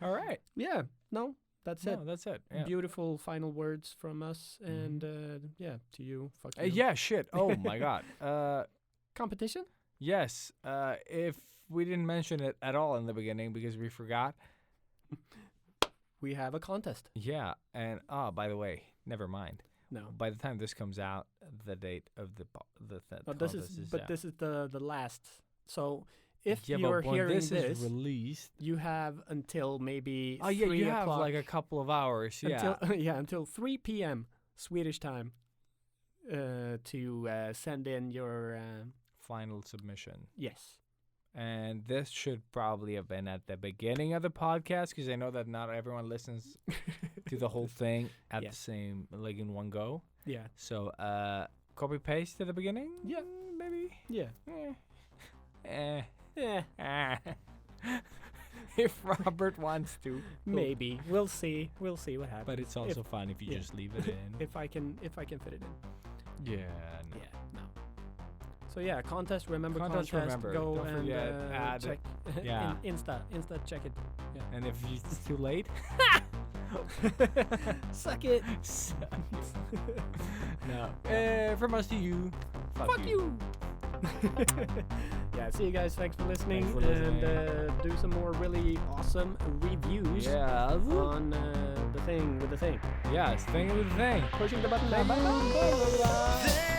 All right. Yeah. No, that's it. That's it. Yeah. Beautiful final words from us. And, to you. Fuck you. Yeah, shit. Oh, my God. Competition? Yes. If we didn't mention it at all in the beginning because we forgot. We have a contest. Yeah. And, by the way, never mind. No. By the time this comes out, the date of the this is the last. So if you're when hearing this is released, you have until maybe 3 you o'clock. have like a couple of hours. Until 3 p.m. Swedish time to send in your final submission. Yes. And this should probably have been at the beginning of the podcast because I know that not everyone listens to the whole thing at the same, like in one go. Yeah. So, copy paste to the beginning? Yeah. Maybe? Yeah. If Robert wants to. Maybe. We'll see. We'll see what happens. But it's also fun if you just leave it in. if I can fit it in. Yeah. No. Yeah. No. So contest. Remember contest. Remember. Go Don't and forget, add check. Yeah. Insta check it. Yeah. And if it's too late, suck it. No. From us to you. Fuck you. See you guys. Thanks for listening. Thanks for listening. And do some more really awesome reviews. On the thing with the thing. Yes, thing with the thing. Pushing the button. There